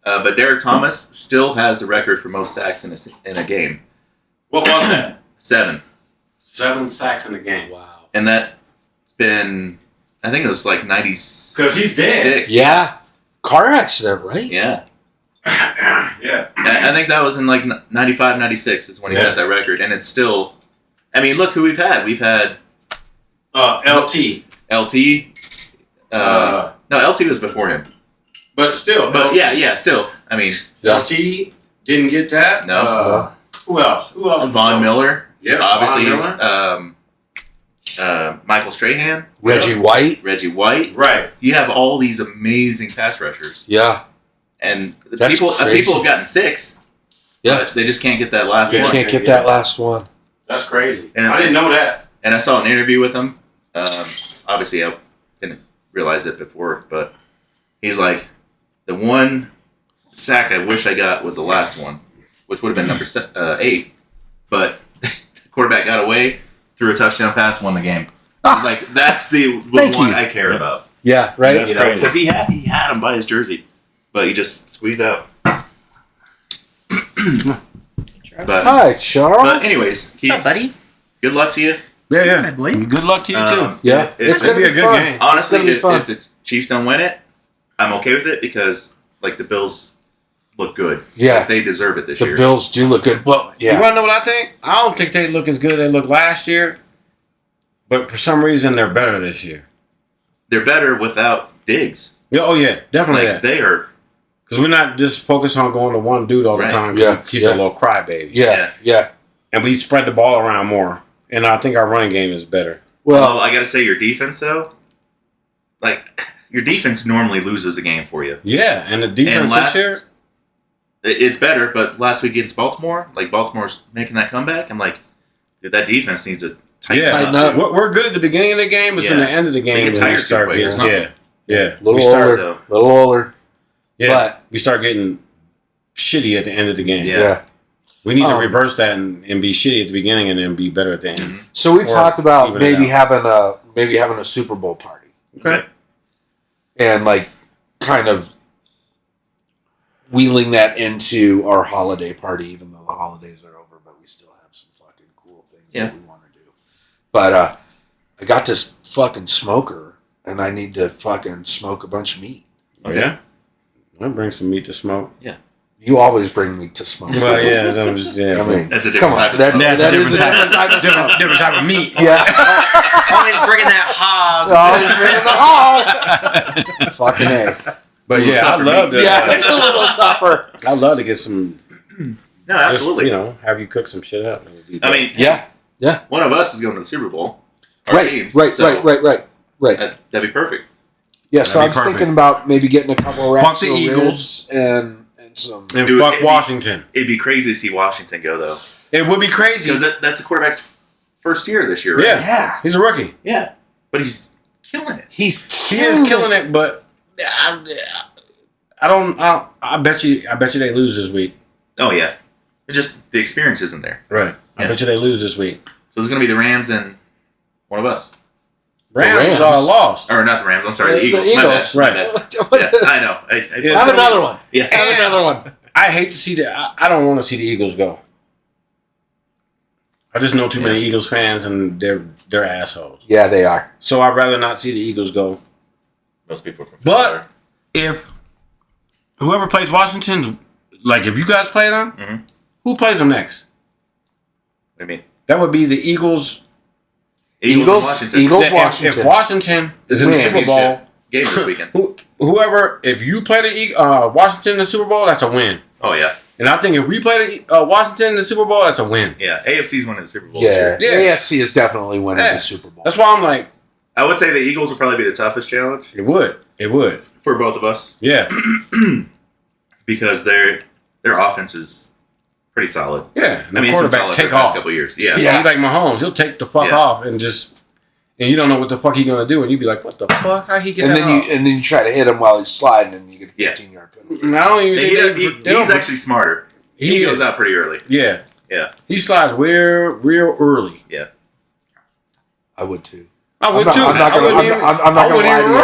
But Derek Thomas still has the record for most sacks in a game. What was that? 7. 7 sacks in the game. Wow. And that's been, I think it was like 96. 'Cause he's dead. Yeah. Car accident, right? Yeah. Yeah. I think that was in like 95, 96 is when he Yeah. set that record. And it's still, I mean, look who we've had. We've had LT. LT. No, LT was before him. But still. But yeah, still. I mean, Yeah. LT didn't get that. No. Who else? Who else? Von Miller. Yeah. Obviously, Von Miller. Michael Strahan, Reggie White. Reggie White. Right. You have all these amazing pass rushers, Yeah. and That's people crazy. have gotten 6. Yeah. But they just can't get that last You one. can't get that last one. That's crazy. And- I didn't know that. And I saw an interview with him. Obviously, I didn't realize it before, but he's like, the one sack I wish I got was the last one, which would have been number 8. But the quarterback got away, threw a touchdown pass, won the game. I was like, that's the Thank one you. I care about. Yeah, right? That's crazy. Because he had him by his jersey, but he just squeezed out. But Hi, Charles. But anyways, What's Keith, up, buddy? good luck to you. Yeah, My boy. Good luck to you too. Yeah. It's It's going to be be a good fun. game. honestly, It's gonna be fun. if the Chiefs don't win it, I'm okay with it because like the Bills look good. Yeah. Like, they deserve it this The year. Bills do look good. Well, You yeah. want to know what I think? I don't think they look as good as they looked last year, but for some reason they're better this year. They're better without Diggs. Yeah, oh yeah, definitely. Like they are. Because we're not just focused on going to one dude all the Right. time. Yeah, He's yeah. a little crybaby. Yeah, yeah. And we spread the ball around more. And I think our running game is better. Well, Well, I gotta say your defense though, like your defense normally loses a game for you. Yeah, and the And defense last, this year. it's better, but last week against Baltimore, like Baltimore's making that comeback. I'm like, dude, that defense needs to tighten tighten up. up. We're good at the beginning of the game, but in Yeah. the end of the They game get when tired we too start quick or getting something. yeah. Little We start older, so- little older. yeah. But We start getting shitty at the end of the game. Yeah. yeah. We need to Um, reverse that and be shitty at the beginning and then be better at the end. Mhm. So we've Or talked about even it maybe having a Super Bowl party Okay. and like kind of wheeling that into our holiday party, even though the holidays are over, but we still have some fucking cool things Yeah. that we want to do. But I got this fucking smoker, and I need to fucking smoke a bunch of meat. Oh, yeah? I'll bring some meat to smoke. You always bring me to smoke. Well, yeah, so I'm just, yeah. I mean, That's a different come on, type of that's, smoke. That's that a is different a different type of smoke. different type of meat. Yeah, Always bringing that hog. always bringing the hog. Fucking A. But It's a yeah, little I'd tougher love meat. to. Yeah, it's a little tougher. I'd love to get some. No, Just, absolutely. you know, have you cook some shit up. It would be I mean, Yeah, one of us is going to the Super Bowl. Our right, teams, right, so right. That'd be perfect. Yeah, so I That'd was be perfect. thinking about maybe getting a couple Fuck racks the of Eagles. ribs and some. and Dude, fuck it'd be- Washington. It'd be crazy to see Washington go though, It would be crazy. because that's the quarterback's first year this year, right? Yeah. Yeah, He's a rookie. Yeah, but he's killing it. he's He is killing it, but I bet you they lose this week. Oh yeah, it's just the experience isn't there. Right. I Yeah. bet you they lose this week. So it's going to be the Rams and one of us, Rams Rams. are lost. or not the Rams. I'm sorry, the The Eagles. Eagles. My bad. Right. Yeah, I know. Yeah. Have another one. Yeah. Have another one. I hate to see that. I don't want to see the Eagles go. I just know too many Eagles fans, and they're assholes. Yeah, they are. So I'd rather not see the Eagles go. Most people are from But Florida. if whoever plays Washington, like if you guys play them, Mhm. who plays them next? What do you mean? That would be the Eagles. Eagles, and Washington. Eagles, If Washington. Washington is in the Wins. Super Bowl, Game this weekend. whoever, if you play the Washington in the Super Bowl, that's a win. Oh yeah, And I think if we play the Washington in the Super Bowl, that's a win. yeah. AFC's winning the Super Bowl. Yeah, this year. Yeah. AFC is definitely winning Yeah. the Super Bowl. That's why I'm like, I would say the Eagles will probably be the toughest challenge it would, for both of us yeah, because their offense is pretty solid. yeah. And I the mean, it's been quarterback solid for take the past off. couple of years. Yeah. Yeah, he's like Mahomes. He'll take the fuck Yeah. off and you don't know what the fuck he gonna do, and you be like, what the fuck? How he get And that then off? you try to hit him while he's sliding, and you get a Yeah. 15-yard penalty. And I don't even think they He's don't- actually smarter. He He is. goes out pretty early. Yeah, Yeah. he slides real early. Yeah. I would too. I would I'm not- too. I'm not I gonna- wouldn't even, I'm not I gonna wouldn't lie even to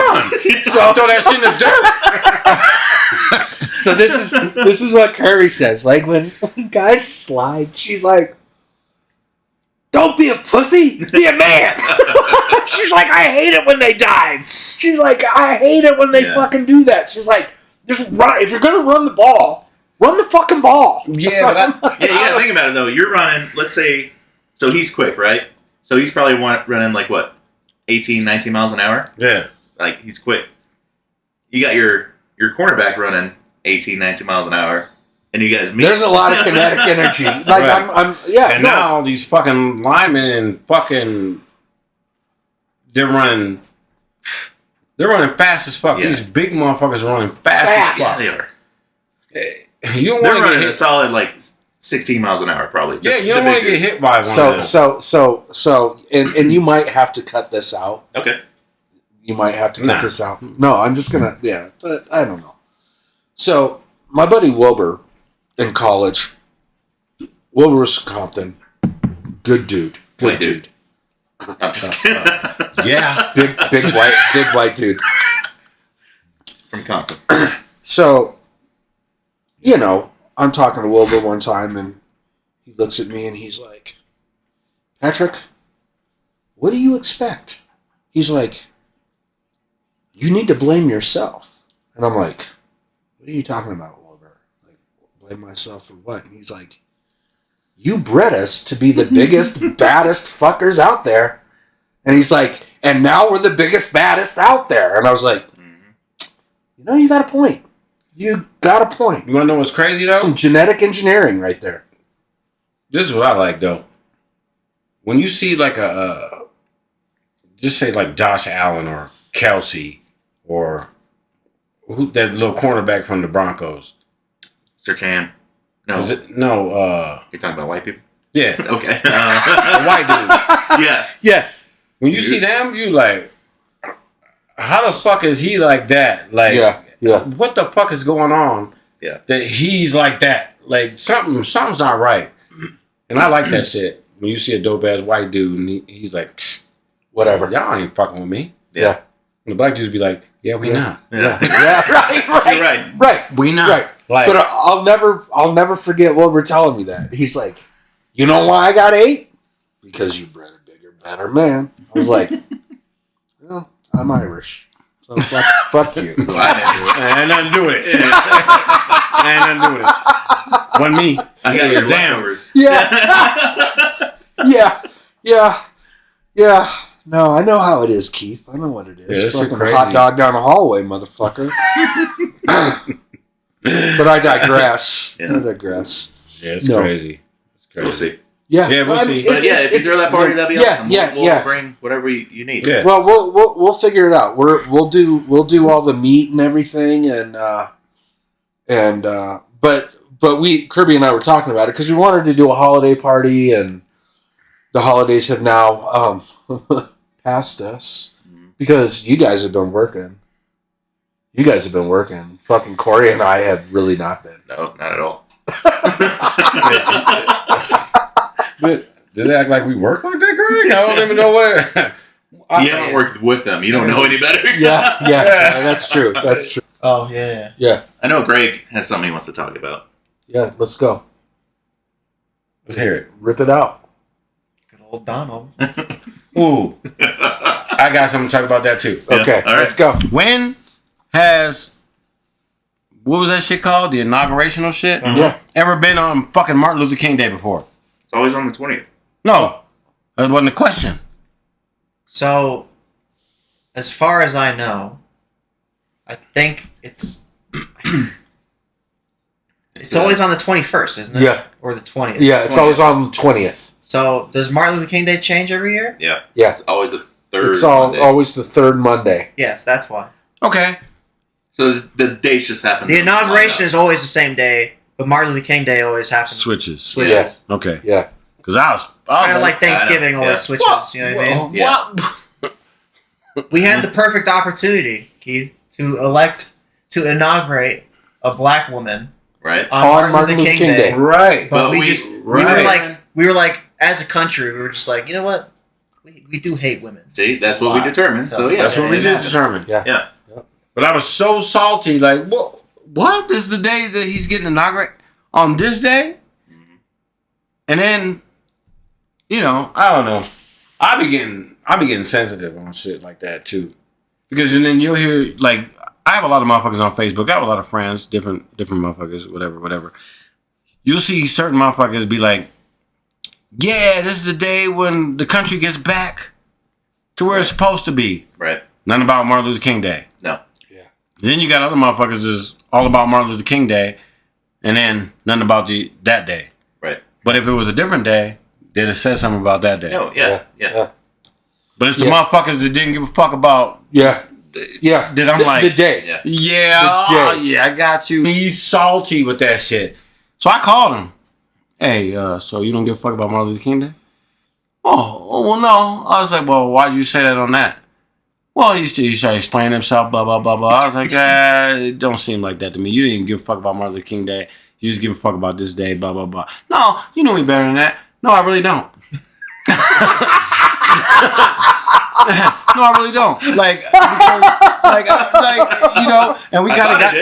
you. run. So I'll throw that shit in the dirt. So this is what Curry says. Like when guys slide, she's like, "Don't be a pussy, be a man." She's like, "I hate it when they dive." She's like, "I hate it when they Yeah. fucking do that." She's like, "Just run. If you're gonna run the ball, run the fucking ball." Yeah, but Yeah, you gotta think about it though. You're running, let's say, so he's quick, right? So he's probably running like what, 18, 19 miles an hour? yeah, Like he's quick. You got your cornerback running 18, 19 miles an hour, and you guys meet. There's a lot of kinetic energy. Like Right. I'm yeah. and no. now these fucking linemen and fucking they're running fast as fuck. Yeah. These big motherfuckers are running fast Fast. as fuck. They are. You don't They're want to running get a hit. solid like 16 miles an hour, probably. Yeah, you don't want to get hit by one of So those. and you might have to cut this out. Okay. You might have to cut Nah. this out. No, I'm just gonna but I don't know. So my buddy Wilbur in college, Wilbur was from Compton, good dude, good White dude. dude, I'm just kidding. Yeah, big white dude. From Compton. So, you know, I'm talking to Wilbur one time, and he looks at me and he's like, "Patrick, what do you expect?" He's like, "You need to blame yourself." And I'm like, "What are you talking about, Wilbur? Like, blame myself for what?" And he's like, "You bred us to be the biggest, baddest fuckers out there." And he's like, "And now we're the biggest, baddest out there." And I was like, "You know, you got a point. You got a point. you want to know what's crazy though? Some genetic engineering right there." This is what I like though. When you see like just say like Josh Allen or Kelsey or that little cornerback from the Broncos. Sertan. No. Is it? No, You're talking about white people? Yeah, Okay. a white dude. Yeah. Yeah. When you see them, you like, how the fuck is he like that? Like, Yeah. what the fuck is going on? Yeah. That he's like that. Like something's not right. And I like that shit. When you see a dope ass white dude and he's like, "Psh, Whatever. y'all ain't fucking with me. Yeah. And the black dudes be like, yeah, we not. Yeah. Yeah. Right. You're right. Right. We not. Right. Like, But I'll never forget Wilbur telling me that. He's like, you know why I got 8? Because you bred a bigger, better man. I was like, well, I'm Irish. So fuck you. Well, I ain't nothing to do with it. didn't do it. Ain't nothing to do with it. Wasn't me. I got It your was damn. leftovers. Yeah. Yeah. No, I know how it is, Keith. I know what it is. Yeah, this shit Fucking crazy. hot dog down the hallway, motherfucker. But I digress. Yeah. I digress. Yeah, it's No. crazy. It's crazy. We'll see. Yeah, Yeah, we'll see. But yeah, if you throw that party, that'd be awesome. We'll Yeah. bring whatever you need. Yeah. Well, we'll figure it out. We'll do all the meat and everything, but Kirby and I were talking about it because we wanted to do a holiday party, and the holidays have now passed us because you guys have been working. Fucking Corey and I have really not been. No, not at all. Did they act like we work like that, Greg? I don't even know what. You haven't worked with them. You don't know any better. Yeah, that's true. That's true. Oh yeah. Yeah, I know Greg has something he wants to talk about. yeah. Let's go. Let's hear it. Rip it out. Good old Donald. Ooh, I got something to talk about that too. Yeah, Okay, all right. let's go. When has what was that shit called? The inaugurational shit? Uh-huh. Yeah. Ever been on fucking Martin Luther King Day before? It's always on the 20th. No, that wasn't the question. So, as far as I know, I think it's always on the 21st, isn't it? Yeah. Or the 20th. Yeah, it's 20th. always on the 20th. So, does Martin Luther King Day change every year? Yeah. Yeah. It's always the third It's Monday. always the third Monday. Yes, that's why. Okay. So the dates just happen. The to line inauguration up. is always the same day, but Martin Luther King Day always happens. Switches. Switches. Okay. Yeah. Because I was Kind of like Thanksgiving I know, always yeah. switches. You know what I mean? Yeah. We had the perfect opportunity, Keith, to inaugurate a black woman Right. on Martin Luther King Day. Right. But But we right. were like, as a country, we were just like, you know what? We do hate women. See, that's what we determined. So yeah, That's what we it did happened. determine. Yeah. Yeah. But I was so salty. Like, what is the day that he's getting inaugurated on this day? And then, you know, I don't know. I be getting sensitive on shit like that too, because then you'll hear like I have a lot of motherfuckers on Facebook. I have a lot of friends, different motherfuckers, whatever. You'll see certain motherfuckers be like, "Yeah, this is the day when the country gets back to where it's supposed to be." Right. Nothing about Martin Luther King Day. No. Then you got other motherfuckers is all about Martin Luther King Day, and then nothing about that day. Right. But if it was a different day, then it says something about that day. No. Yeah. Yeah. But it's the Yeah. motherfuckers that didn't give a fuck about. Yeah. Yeah. That I'm like, the day. Yeah. yeah, The day. yeah, I got you. He's salty with that shit. So I called him. Hey, so you don't give a fuck about Martin Luther King Day? Oh, well, no. I was like, well, why'd you say that on that? Well, he started explaining himself, blah, blah, blah, blah. I was like, it don't seem like that to me. You didn't give a fuck about Martin Luther King Day. You just give a fuck about this day, blah, blah, blah. No, you know me better than that. No, I really don't. No, I really don't. Like, you know, and we kind of got.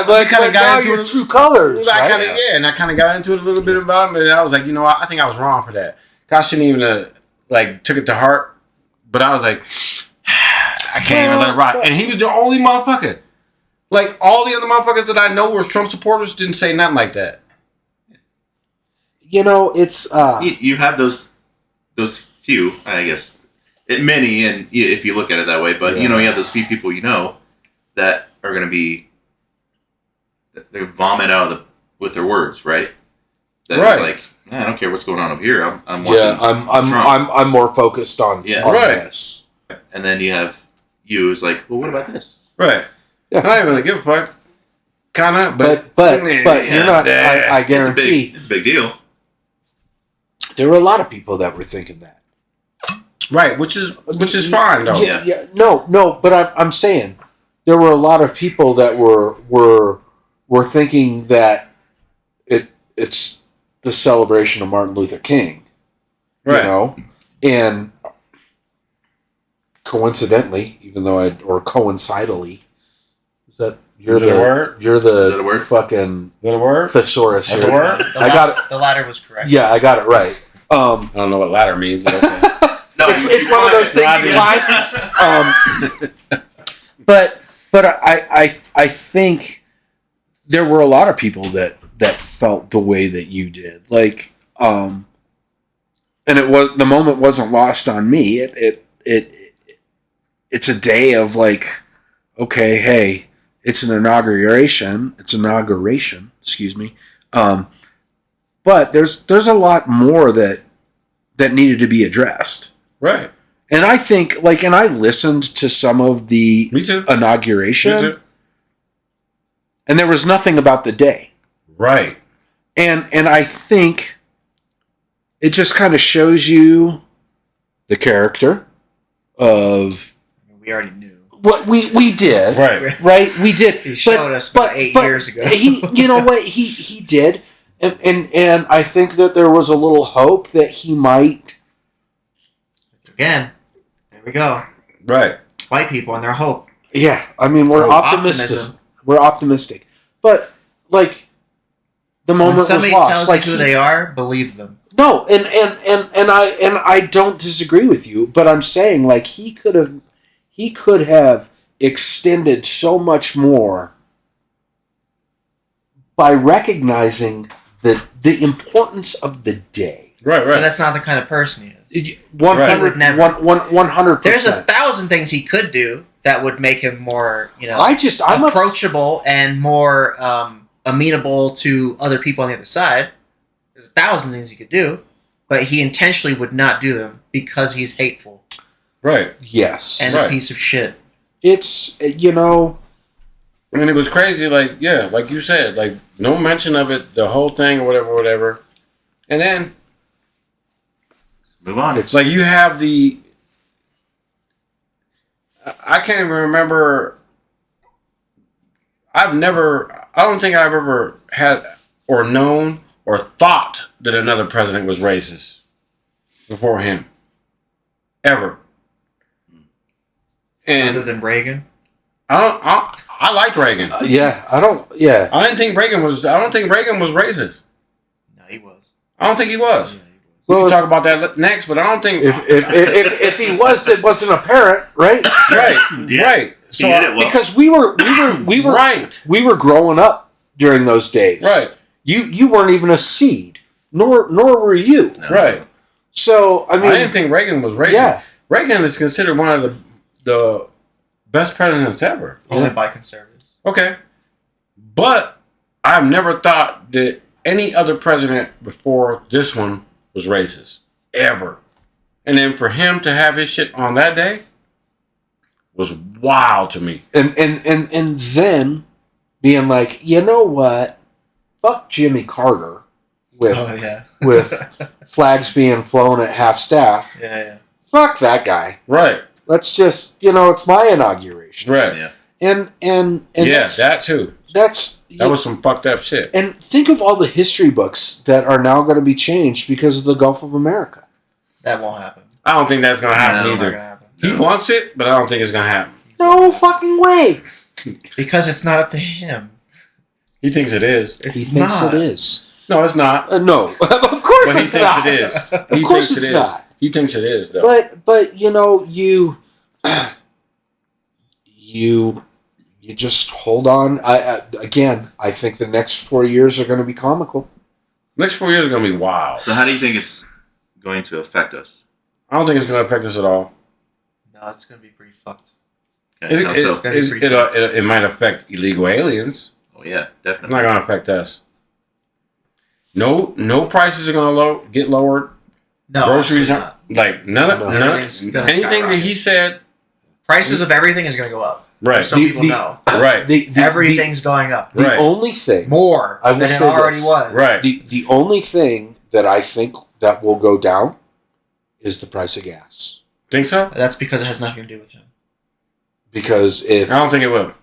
But kinda got now into your it. true colors. I Right? kind of and I kind of got into it a little bit about it, and I was like, you know, I think I was wrong for that. I shouldn't even like took it to heart, but I was like, I can't even let it rock. And he was the only motherfucker. Like all the other motherfuckers that I know were Trump supporters didn't say nothing like that. You know, it's You have those few, I guess, many, and if you look at it that way, but you know, you have those few people you know that are going to be they vomit out with their words, right? That Right. Like, I don't care what's going on over here. I'm watching. yeah. I'm Trump. I'm more focused on Yeah. on Right. this. And then you have you who's like, well, what about this? Right. Yeah. I don't really give a fuck. Kinda, But yeah, you're not. I It's guarantee. a big deal. There were a lot of people that were thinking that. Right, which is fine though. Yeah. No. But I'm saying there were a lot of people that were thinking that it's the celebration of Martin Luther King, Right. you know, and coincidentally, coincidentally, is that you're Is that a word? You're Is that a the word? fucking Is that a word? thesaurus That's here. a word? I got it. The latter was correct. Yeah, I got it right. I don't know what ladder means, but okay. No, It's one of those things you climb. But I think there were a lot of people that felt the way that you did. Like, and the moment wasn't lost on me. It's a day of like, okay, hey, it's an inauguration. Excuse me. But there's a lot more that needed to be addressed. Right. And I think, and I listened to some of the Me too. inauguration, Me too. and there was nothing about the day. Right. And I think it just kind of shows you the character of We already knew. what we did. Right. We did. He showed us about 8 years ago. he, you know what? He did. And I think that there was a little hope that he might. Again, there we go. Right. White people and their hope. Yeah, I mean, we're Oh, optimistic. optimism. We're optimistic. But, the moment When was somebody lost. tells you who they are, believe them. No, and I don't disagree with you, but I'm saying, he could have extended so much more by recognizing the importance of the day. Right. But that's not the kind of person he is. 100%. There's 1,000 things he could do that would make him more, I'm approachable and more amenable to other people on the other side. There's 1,000 things he could do, but he intentionally would not do them because he's hateful Right. Yes. and Right. a piece of shit. It's, And it was crazy, like you said, no mention of it, the whole thing or whatever. And then Move on. It's- you have I can't even remember. I don't think I've ever had or known or thought that another president was racist before him. Ever. Other And than Reagan. I liked Reagan. I I don't think Reagan was racist. No, he was. I don't think he was. Yeah, he was. We Well, can talk about that next, but I don't think if he was, it wasn't apparent, right? right, Yeah. right. He did it well. Because we were Right. we were growing up during those days. Right. You weren't even a seed, nor were you. No. Right. So I I mean, didn't think Reagan was racist. Yeah. Reagan is considered one of the best presidents ever. Only by conservatives. Okay. But I've never thought that any other president before this one was racist. Ever. And then for him to have his shit on that day was wild to me. and then being like, you know what? Fuck Jimmy Carter with Oh yeah. with flags being flown at half staff. Yeah. Fuck that guy. Right. Let's just, it's my inauguration. Right. Yeah. And Yeah, that's, that too. that's That was some fucked up shit. and think of all the history books that are now going to be changed because of the Gulf of America. That won't happen. I don't think that's gonna happen No. It's not either. gonna happen. He wants it, but I don't think it's gonna happen. No fucking way. Because it's not up to him. He thinks it is. It's He thinks not. it is. No, it's not. No, of course But he it's thinks not. it is. Of He course thinks it's it is. not. He thinks it is, though. But you just hold on. I think the next 4 years are going to be comical. Next 4 years is gonna be wild. So how do you think it's going to affect us? I don't think it's gonna affect us at all. No, it's gonna be pretty fucked. Okay, how so? gonna be pretty fast. It might affect illegal aliens. Oh yeah, It's definitely. not gonna affect us. No prices are gonna get lowered. No, Groceries absolutely aren't not. like none Everything's of gonna anything that he said. Prices of everything is gonna go up. Right. Some people The- know. Right. Everything's going up. The Right. only thing More I will than it say already this. was. Right. the only thing that I think that will go down is the price of gas. Think so? That's because it has nothing to do with him. Because if I don't think it will.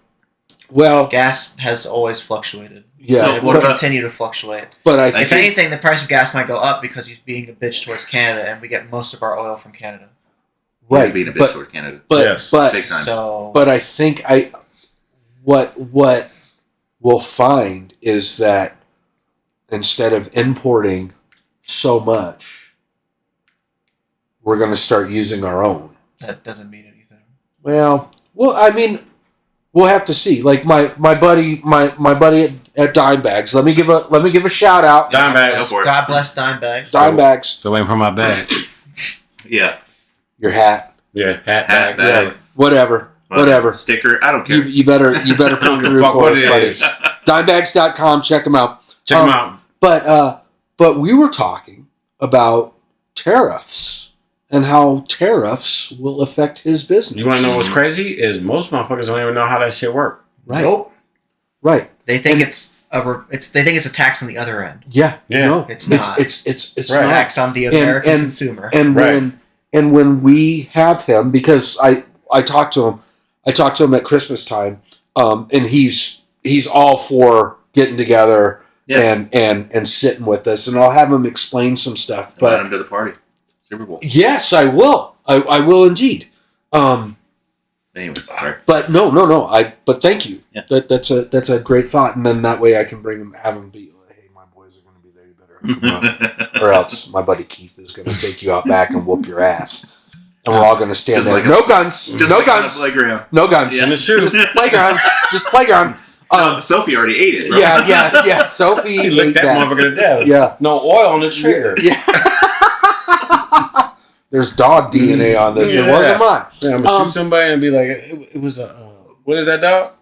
well, Gas has always fluctuated. yeah, So it will what about- continue to fluctuate. but I If think anything, the price of gas might go up because he's being a bitch towards Canada, and we get most of our oil from Canada. He's being a bitch but toward Canada. but Yes. but Big time. So, but I think what we'll find is that instead of importing so much, we're going to start using our own. that doesn't mean anything. Well, I mean, we'll have to see. Like my buddy at Dime Bags. Let me give a shout out. Dime Bags. Go for it. God bless Dime Bags. Dime Bags. So waiting for my bag. Yeah. Your hat. Yeah, hat Hat, bag. bag. Yeah. Whatever. Well, Whatever. Sticker. I don't care. You better pull through Fuck for what us, it buddy. is. Dimebags.com. Check them out. Check them out. But we were talking about tariffs and how tariffs will affect his business. You want to know what's crazy? Is most motherfuckers don't even know how that shit work. Right. Nope. Right. They think they think it's a tax on the other end. Yeah. Yeah. No. It's not. It's Right. not. Tax on the American consumer. And Right. when we have him, because I talked to him at Christmas time, and he's all for getting together Yeah. and sitting with us, and I'll have him explain some stuff. Invite But him to the party. Super Bowl. yes, I will. I will indeed. Anyways, sorry. But no. But thank you. Yeah. That's a great thought, and then that way I can have him be like, hey, my boys are going to be there. You better come out, or else my buddy Keith is going to take you out back and whoop your ass, and we're all going to stand Just there. like No guns. Just No like on the guns. playground. No guns. Yeah. In the shoes. Just playground. Just playground. Sophie already ate it. Bro. Yeah. Sophie She ate licked that that. motherfucker to death. Yeah. No oil on the trigger. Yeah. There's dog DNA on this. It Yeah. wasn't mine. Yeah, I'm gonna shoot somebody and be like, it was a what is that dog?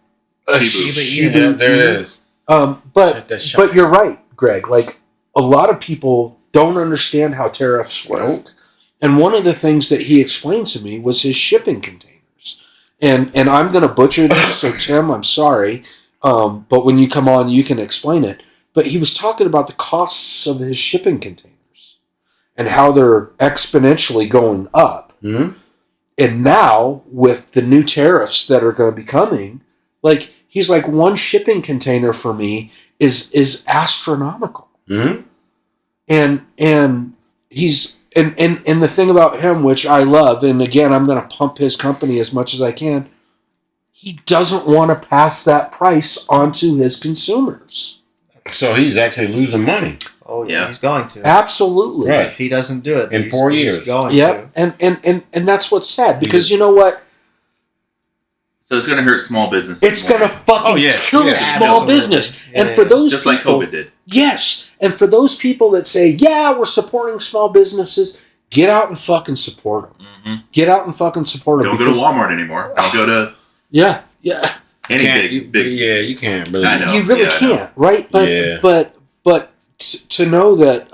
A Shiba Yeah, there it is. But Shit, that's shocking. but you're right, Greg. Like a lot of people don't understand how tariffs work. And one of the things that he explained to me was his shipping containers. And I'm going to butcher this, so Tim, I'm sorry. But when you come on, you can explain it. But he was talking about the costs of his shipping containers and how they're exponentially going up. Mm-hmm. And now, with the new tariffs that are going to be coming, like he's like, one shipping container for me is astronomical. Mm-hmm. And he's and the thing about him, which I love, and again, I'm going to pump his company as much as I can. He doesn't want to pass that price on to his consumers. So he's actually losing money. Oh yeah, Yeah. he's going to. Absolutely. Right. If he doesn't do it In 4 he's years. going Yep. to. And that's what's sad, because you know what? So it's going to hurt small businesses. It's more. going to fucking Oh, yeah. kill Yeah, small absolutely. business. Yeah, And for yeah. those just people, like COVID did. yes, and for those people that say, yeah, we're supporting small businesses, get out and fucking support them. Mm-hmm. Get out and fucking support them. Don't go to Walmart anymore. Don't go to Yeah. any Can't- big. Yeah, you can't really. I know. You really Yeah, I know. can't, right? But Yeah. but to know that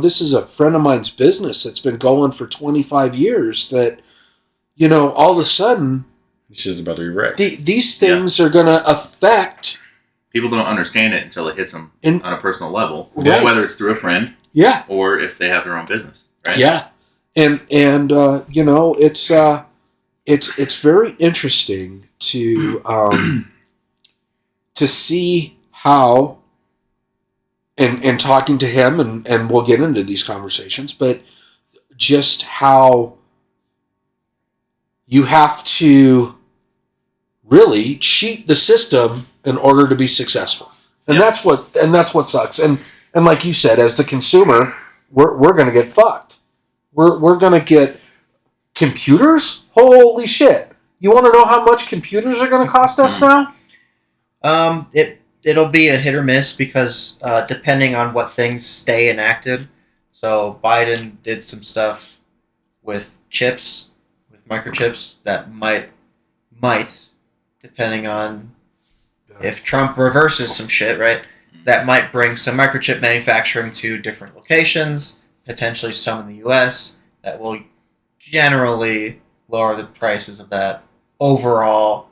this is a friend of mine's business that's been going for 25 years. That all of a sudden It's just about to be wrecked. these things are going to affect. People don't understand it until it hits them In- on a personal level, Right. whether it's through a friend Yeah, or if they have their own business. Right? yeah, and it's very interesting to to see how. And talking to him, and we'll get into these conversations, but just how you have to really cheat the system in order to be successful, and Yep. that's what sucks. And like you said, as the consumer, we're gonna get fucked. We're gonna get computers. Holy shit! You want to know how much computers are gonna cost us now? It'll be a hit or miss because depending on what things stay enacted. So Biden did some stuff with chips, with microchips that might, depending on if Trump reverses some shit, right? That might bring some microchip manufacturing to different locations, potentially some in the U.S. That will generally lower the prices of that overall.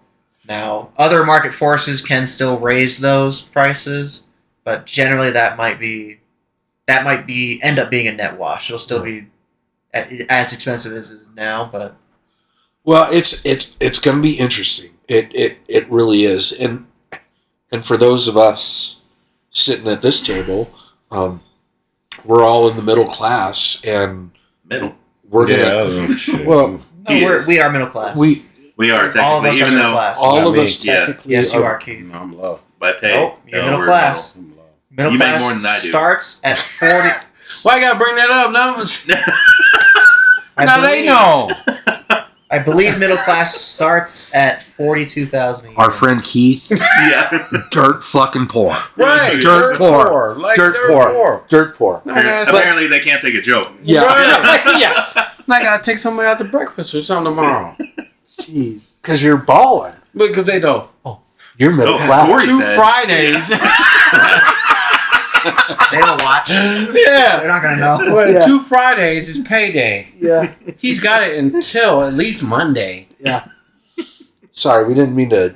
Now, other market forces can still raise those prices, but generally that might be that might end up being a net wash. It'll still be as expensive as it is now, but Well, it's going to be interesting. It really is, and for those of us sitting at this table, we're all in the middle class, and Middle. we're gonna. oh, shit. Well, He is. we are middle class. We are all of technically, us are even middle though class. all Not of me. us Yeah. technically. Yes, you are, Keith. No, I'm low. by pay, Nope, you're middle we're class. I'm low. Middle You make class more than I do. starts at 40. Why you gotta bring that up? No, I now they believe- know. I believe middle class starts at 42,000 a year. Our friend Keith, Yeah. dirt fucking poor, Right, Dirt poor. like dirt poor, dirt poor. Apparently, they can't take a joke. Yeah, Right. yeah. I gotta take somebody out to breakfast or something tomorrow. Jeez, because you're balling. Because they don't. You're middle Oh, class. Corey 2 said- Fridays. They don't watch. Yeah. They're not gonna know. Well, Yeah. 2 Fridays is payday. Yeah, He's got it until at least Monday. yeah. Sorry, we didn't mean to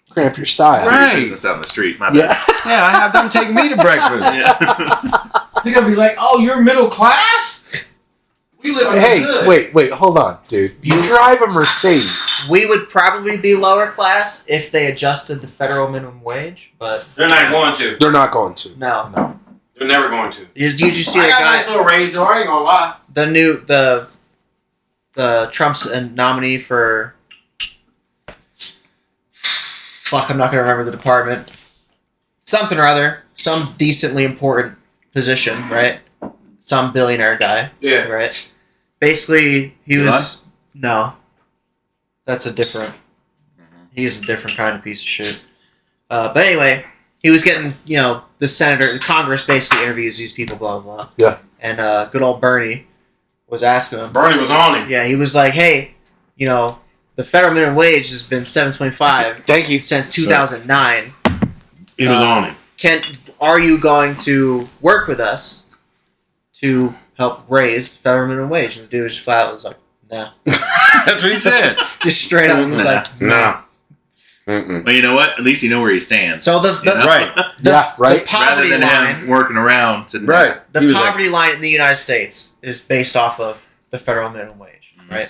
cramp your style. Right. Business out in the street. My Yeah. bad. Yeah, I have them take me to breakfast. Yeah. They're gonna be like, "Oh, you're middle class? We live Hey, good." wait, hold on, dude. You drive a Mercedes. We would probably be lower class if they adjusted the federal minimum wage, but They're not going to. They're not going to. no. No. They're never going to. Did you see I the got a guy? nice little raise though. I ain't gonna lie. The Trump's nominee for fuck, I'm not gonna remember the department. Something or other, some decently important position, right? Some billionaire guy, Yeah. right? Basically, he Elon? was no. That's a different. He's a different kind of piece of shit. But anyway, he was getting the senator, the Congress basically interviews these people, blah blah blah. Yeah. And good old Bernie was asking him. Bernie was on him. Yeah, he was like, "Hey, the federal minimum wage has been $7.25 Thank you. since 2009. He was on him. Are you going to work with us to help raise the federal minimum wage?" And the dude was flat out was like, "No." That's what he said. Just straight up, he was Nah. like, No. Mm-mm. Well, you know what? At least you know where he stands. So the You know? Right. Yeah, right. The Rather poverty than line, him working around to Right. He the was like, poverty line in the United States is based off of the federal minimum wage, Mhm. right?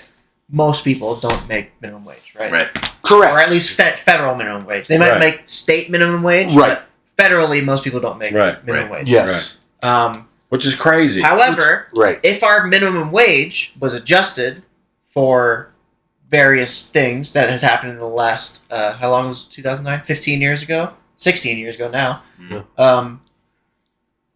Most people don't make minimum wage, right? Right. Correct. Or at least federal minimum wage. They might Right. make state minimum wage, Right. but federally, most people don't make Right. minimum Right. wage. Yes. which is crazy. However, Right. if our minimum wage was adjusted for various things that has happened in the last how long was 2009? 15 years ago, 16 years ago now. Mhm.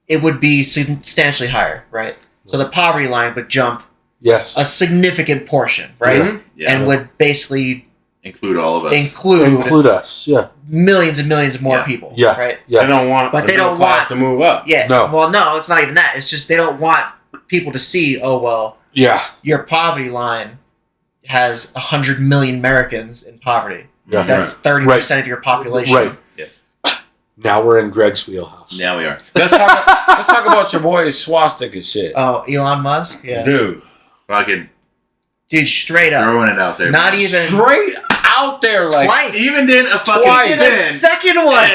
It would be substantially higher, right? So the poverty line would jump Yes. a significant portion, right? Mhm. Yeah. And would basically include all of us. Include us. Yeah. millions and millions of more Yeah. people, Yeah. right? Yeah. They don't want But the they middle don't class want- to move up. Yeah. No. Well, no, it's not even that. It's just they don't want people to see, oh, well, Yeah. your poverty line has 100 million Americans in poverty. Yeah. That's 30% of your population. Right. Now we're in Greg's wheelhouse. Now we are. Let's talk about your boy swastika shit. Oh, Elon Musk? Yeah. Dude. Fucking Dude, straight up. throwing it out there. Not even Straight out there like twice. Even did a fucking Twice. He did a spin. second one.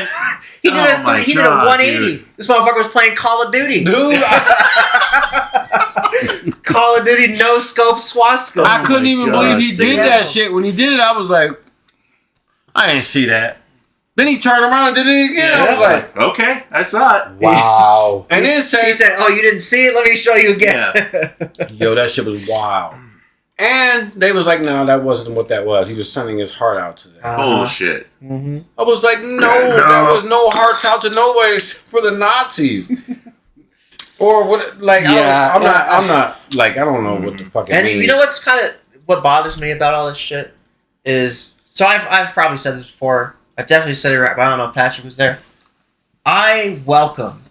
He did, Oh my he did a God, 180. dude. This motherfucker was playing Call of Duty. dude, Call of Duty no scope swastika. I couldn't my even God. believe he Sick did of that it. shit. When he did it, I was like, I didn't see that. Then he turned around and did it again. I was Yeah. like, Okay, I saw it. Wow. and then He say, said, "Oh, you didn't see it? Let me show you again." yo, that shit was wild. And they was like, no, that wasn't what that was. He was sending his heart out to them. Bullshit. Mhm. I was like, no, there was no hearts out to nobody except for the Nazis. Or what? Like, Yeah. I'm not. Like, I don't know what the fuck it And means. you know what's what bothers me about all this shit is, so I've probably said this before. I definitely said it right, but I don't know if Patrick was there. I welcome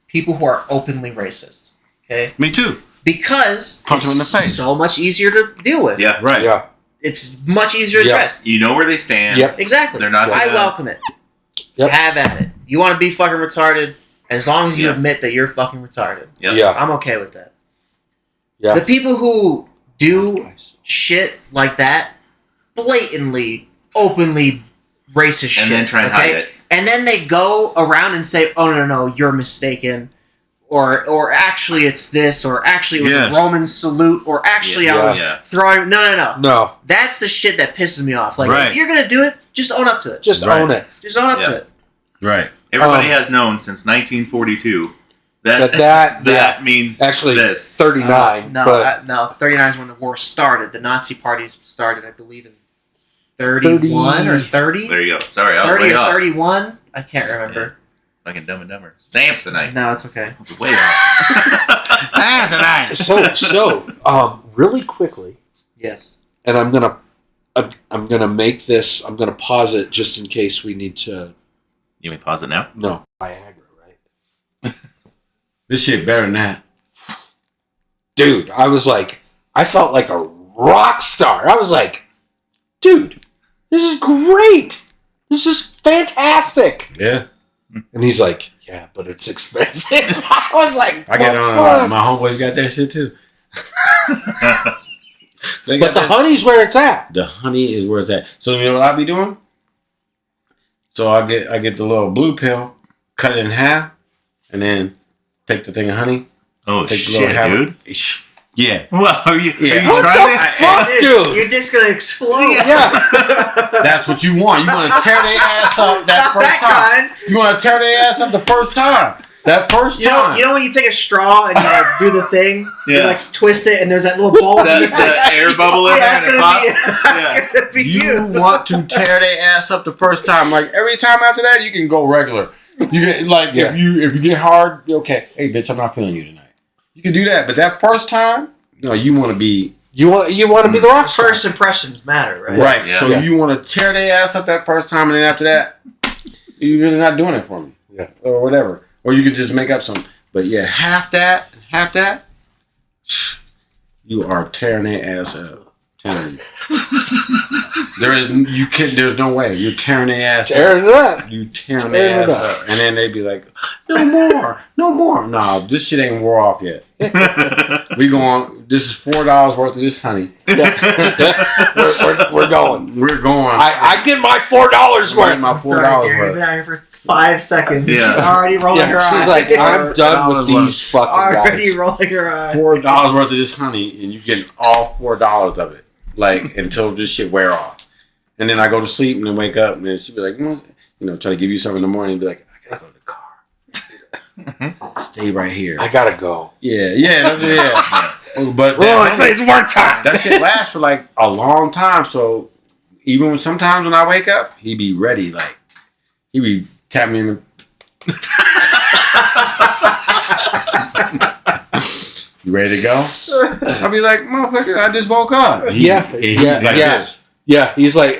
people who are openly racist. Okay, Me too. because Punch 'em in the it's face. so much easier to deal with. Yeah. Right. Yeah. It's much easier to Yeah. address. You know where they stand. Yep. Exactly. They're not I gonna- welcome it. Yep. Have at it. You want to be fucking retarded? As long as you Yeah. admit that you're fucking retarded, Yep. Yeah. I'm okay with that. Yeah. The people who do shit like that, blatantly, openly racist shit, And then try and hide it. And then they go around and say, "Oh no, you're mistaken. or actually it's this, or actually it was Yes. a Roman salute, or actually I Yeah. was Yeah. throwing. No. No, That's the shit that pisses me off. Like, Right. if you're gonna do it, just own up to it. just Right. own it. Just own up Yeah. to it. Right. Everybody Um, has known since 1942 that That that means actually this. 39. No, but no. 39 is when the war started. The Nazi parties started, I believe, in 31 or 30. There you go. Sorry, I was 30 way or off. 31. I can't remember. Fucking Dumb and Dumber. Samsonite. No, it's okay. I was way off. That's nice. so really quickly, Yes. and I'm gonna make this. I'm gonna pause it just in case we need to. You may pause it now. No, Viagra, right? This shit better than that. Dude, I was like, I felt like a rock star. I was like, dude, this is great. This is fantastic. Yeah. And he's like, yeah, but it's expensive. I was like, I got what the my homeboys got that shit too. They fuck? But got the that- honey's where it's at. The honey is where it's at. So you know what I be doing? So I get the little blue pill, cut it in half, and then take the thing of honey. Oh, Take the shit, little half- dude. Yeah. Well, are you Yeah. What trying the it? fuck, dude? Your dick's gonna explode. Yeah. That's what you want. You want to tear their ass up that Not first that time. kind. You want to tear their ass up the first time. That first You time. know when you take a straw and you like do the thing, you Yeah. like twist it, and there's that little bulge. The, in the air bubble in yeah, there that's and it gonna pops. be. That's gonna be You you. want to tear their ass up the first time. Like every time after that, you can go regular. You get like Yeah. if you get hard, okay. Hey, bitch, I'm not feeling you tonight. You can do that, but that first time, no, you want to be You want to be the rock star. First impressions matter, right? right. Yeah. So Yeah. you want to tear their ass up that first time, and then after that, you're really not doing it for me, Yeah. or whatever. Or you could just make up something. But yeah, half that. You are tearing their ass up. Telling you. There's no way. You're tearing their ass up. Tearing it up. You tearing Tearing their it ass up. up. And then they be like, no more. No, this shit ain't wore off yet. We going, this is $4 worth of this honey. We're going. We're going. I get my $4 We're worth. my I'm sorry, $4 Gary, you've been worth. out here for 5 seconds, and Yeah. she's already rolling her eyes. She's like, I'm done with these fucking already guys. rolling her eyes. $4 worth of this honey, and you getting all $4 of it, like until this shit wear off. And then I go to sleep and then wake up, and then she be like, try to give you something in the morning, and be like, I gotta go to the car. Stay right here. I gotta go. Yeah. But It's work time. that shit lasts for like a long time. So even sometimes when I wake up, he be ready. Like he be tapping me in the. You ready to go? I'll be like, motherfucker, I just woke up. He's like this. Yeah, he's like,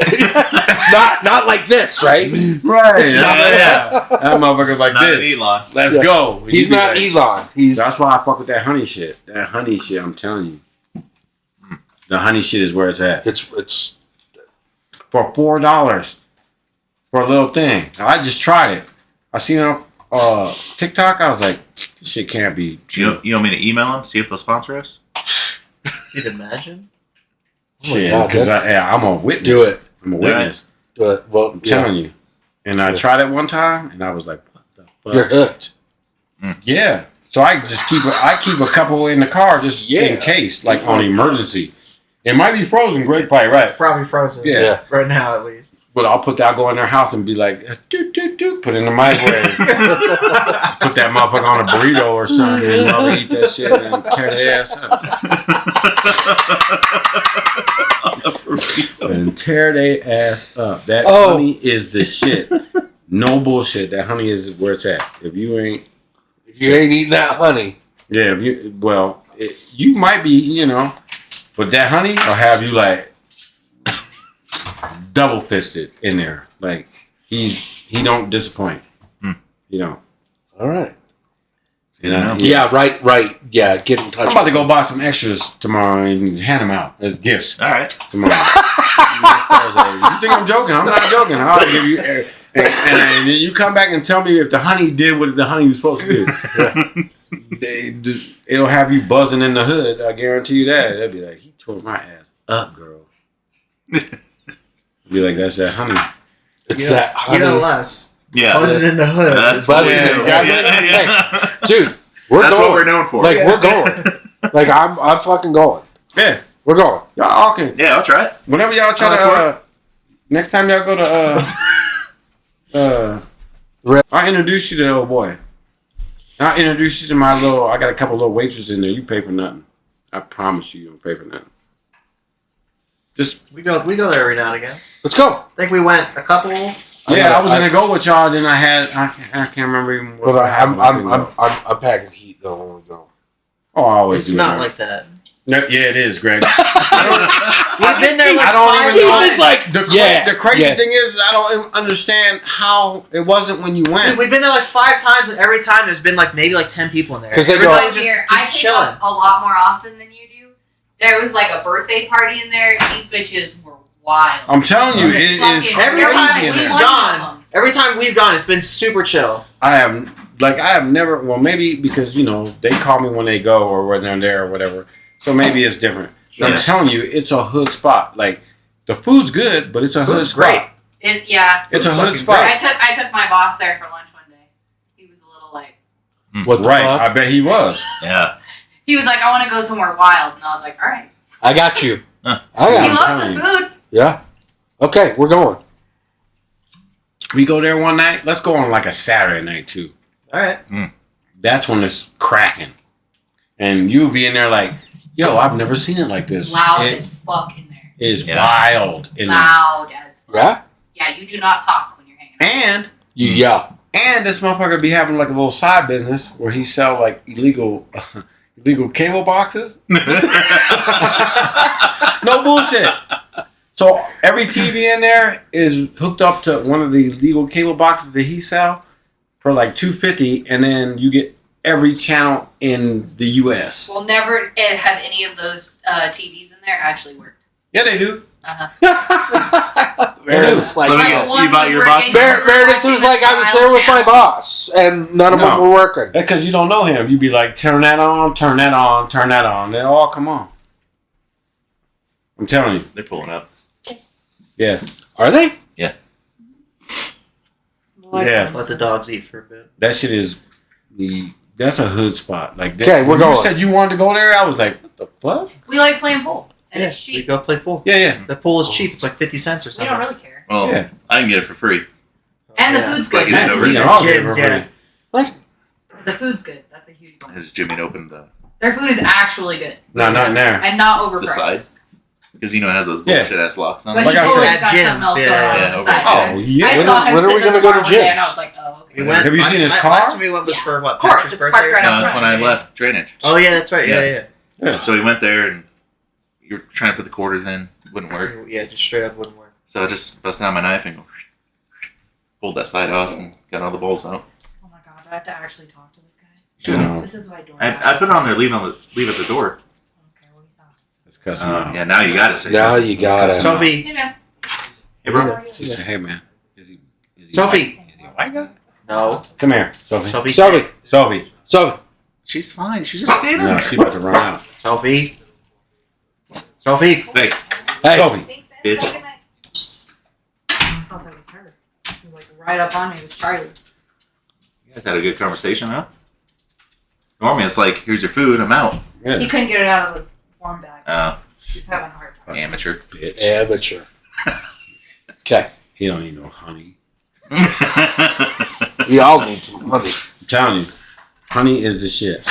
not like this, right? Right. Yeah. That motherfucker's like Not this. Elon. Let's Yeah. go. And He's you be not like- Elon. He's That's why I fuck with that honey shit. That honey shit, I'm telling you. The honey shit is where it's at. it's For $4 for a little thing. I just tried it. I seen it on TikTok. I was like, this shit can't be cheap. You want me to email them, see if they'll sponsor us? Dude, imagine. Shit, God, because I'm a witness. Do it. I'm a witness. well, I'm telling you. And I tried it one time, and I was like, what the fuck? you're hooked. Yeah. So I just keep a couple in the car just Yeah. in case, like on emergency. It might be frozen, Greg, probably right. It's probably frozen. Yeah. Right now, at least. But I'll go in their house and be like, put it in the microwave. Put that motherfucker on a burrito or something and I'll eat that shit and tear their ass up. And tear their ass up. That honey is the shit. No bullshit. That honey is where it's at. If you ain't eating that honey, yeah, you might be, but that honey will have you like double fisted in there. Like he don't disappoint. You know. all right. Yeah. Right. Yeah, get in touch. I'm about to with go him. buy some extras tomorrow and hand them out as gifts All right. tomorrow. Next Thursday. You think I'm joking? I'm not joking. I'll give you, and then you come back and tell me if the honey did what the honey was supposed to do. It'll have you buzzing in the hood. I guarantee you that. They'll be like, he tore my ass up, girl. Be like, that's that honey. It's that honey. You know less. Yeah. Buzzing in the hood. That's Buzzing weird. in the- Yeah. Dude, We're That's going. what we're known for. Like we're going. Like I'm fucking going. Yeah, We're going. y'all all can. Yeah, I'll try it. Whenever y'all try to, next time y'all go to, I'll introduce you to the old boy. I'll introduce you to my little. I got a couple little waitresses in there. You pay for nothing. I promise you don't pay for nothing. Just We go there every now and again. Let's go. I think we went a couple. I was gonna go with y'all. Then I can't remember even what. But happened. I'm packing heat though when we go. Oh, I always It's do not that. like that. No, yeah, it is, Greg. We've been there like I don't 5 even know. times. It's like The crazy thing is, I don't understand how it wasn't when you Dude, went. we've been there like 5 times, and every time there's been like maybe like 10 people in there. 'Cause they go- Everybody's Here, I just pick chilling. up a lot more often than you do. There was like a birthday party in there. These bitches were wild. I'm telling you, it is Fucking Every crazy time in we've there. One of gone, them. every time we've gone, it's been super chill. I have never. Well, maybe because they call me when they go or when they're there or whatever. So maybe it's different. But I'm Yeah. telling you, it's a hood spot. Like the food's good, but it's a hood Food's spot. great. Yeah. It's a Food's hood fucking spot. I took my boss there for lunch one day. He was a little like, What the Right, fuck? I bet he was. Yeah. he was like, I want to go somewhere wild, and I was like, all right. I got you. Huh. I He got you. loved telling the food. Yeah. Okay, we're going. We go there one night. Let's go on like a Saturday night too. All right. That's when it's cracking, and you'll be in there like, "Yo, I've never seen it like this. Loud It as fuck in there. is Yeah. wild in there." Loud as fuck. Yeah. Yeah, you do not talk when you're hanging out. And You yell. And this motherfucker be having like a little side business where he sell like illegal cable boxes. No bullshit. So every TV in there is hooked up to one of the legal cable boxes that he sell for like $250, and then you get every channel in the U.S. We'll never have any of those TVs in there actually work. Yeah, they do. Uh-huh. Meredith's like, Let me Like, guess. one You bought was your box? working, the Meredith other was one like, I was watching there the with my channel. boss, and none of them No. were working. Because you don't know him. You be like, turn that on, turn that on, turn that on. They all come on. I'm telling you. They're pulling up. Yeah. Are they? Yeah. Let the dogs eat for a bit. That shit is that's a hood spot. Like that, Okay, we're when going. You said you wanted to go there. I was like, what the fuck? We like playing pool. And Yeah, it's we cheap. go play pool. Yeah. The pool is cheap. It's like 50 cents or We something. don't really care. Well, Yeah. I can get it for free. And the Yeah. food's Like good. it That's ain't a over huge, Yeah, all gyms, good, yeah. everybody. the food's good. That's a huge one. Has Jimmy opened Their food is actually good. No, not in there. And not overpriced. the side? Because it has those Yeah. bullshit ass locks on But it. Like he I totally said, got gyms, something else yeah, going on yeah, on the over side. Oh, yeah. I When saw are- him when are we sitting in gonna the go car to one day, and I gyms? was like, oh, okay. We went. Have you seen his car? Last time we went was Yeah. for what? Of course, Patrick's it's parked birthday or right No, out that's something? when I left drainage. Oh yeah, that's right. Yeah. Yeah. So we went there and you were trying to put the quarters in. It wouldn't work. Yeah, just straight up wouldn't work. So I just busted out my knife and pulled that side off and got all the bolts out. Oh my god, I have to actually talk to this guy. You know, This is why door. I put it on there, leave at the door. Okay, well, he's not. it's cussing out. Yeah, now you got to say Now something. you got it. Sophie, Hey man. Hey, bro. She said, "Hey man, is he Sophie. White? Is he a white guy? no. Come here, Sophie. Sophie. Sophie. Sophie. Sophie. She's fine. She's just standing No, there. she about to run out. Sophie. Sophie. Hey, Hey. Sophie. Thanks, man. Bitch. Have a good night. I thought that was her. She was like right up on me. It was Charlie. you guys had a good conversation, huh? Normally it's like, here's your food, I'm out. He Yeah. couldn't get it out of the warm bag. Oh, She was having a hard time. amateur. Bitch. Amateur. Okay. He don't need no honey. We all need some money. I'm telling you, honey is the shit.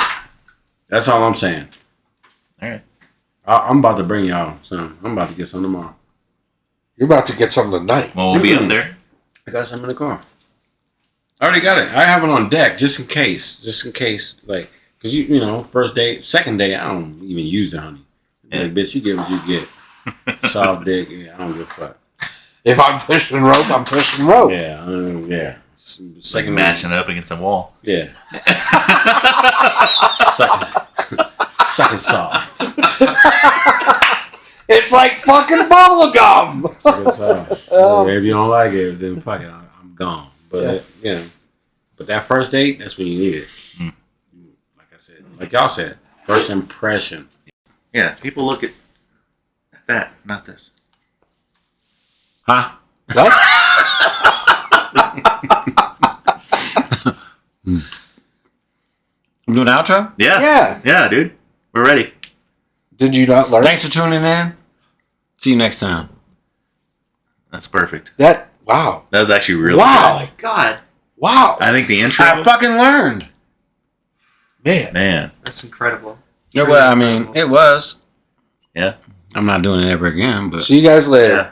That's all I'm saying. All right. I'm about to bring y'all some. I'm about to get some tomorrow. You're about to get some tonight. Well, we'll be up there. I got some in the car. I already got it. I have it on deck just in case. Like, because you know, first day, second day, I don't even use the honey. Yeah. Like, bitch, you get what you get. Soft dick, yeah, I don't give a fuck. If I'm pushing rope, I'm pushing rope. Yeah, yeah. Like Second mashing it up against a wall. Yeah. Suck it soft. It's like fucking bubble gum. Suck it soft. Oh. If you don't like it, then fuck it. I'm gone. But but that first date, that's when you need it. Mm. Like I said, like y'all said, first impression. Yeah, people look at that, not this. Huh? What? You doing the outro? Yeah. Yeah. Dude. We're ready. Did you not learn Thanks for tuning in. See you next time. That's perfect. that? Wow. That was actually really Oh Wow. my god, Wow. good. I think the intro. I fucking learned. Man. Man. that's incredible. Yeah, well, I mean, it was. Yeah. I'm not doing it ever again, but See you guys later. Yeah.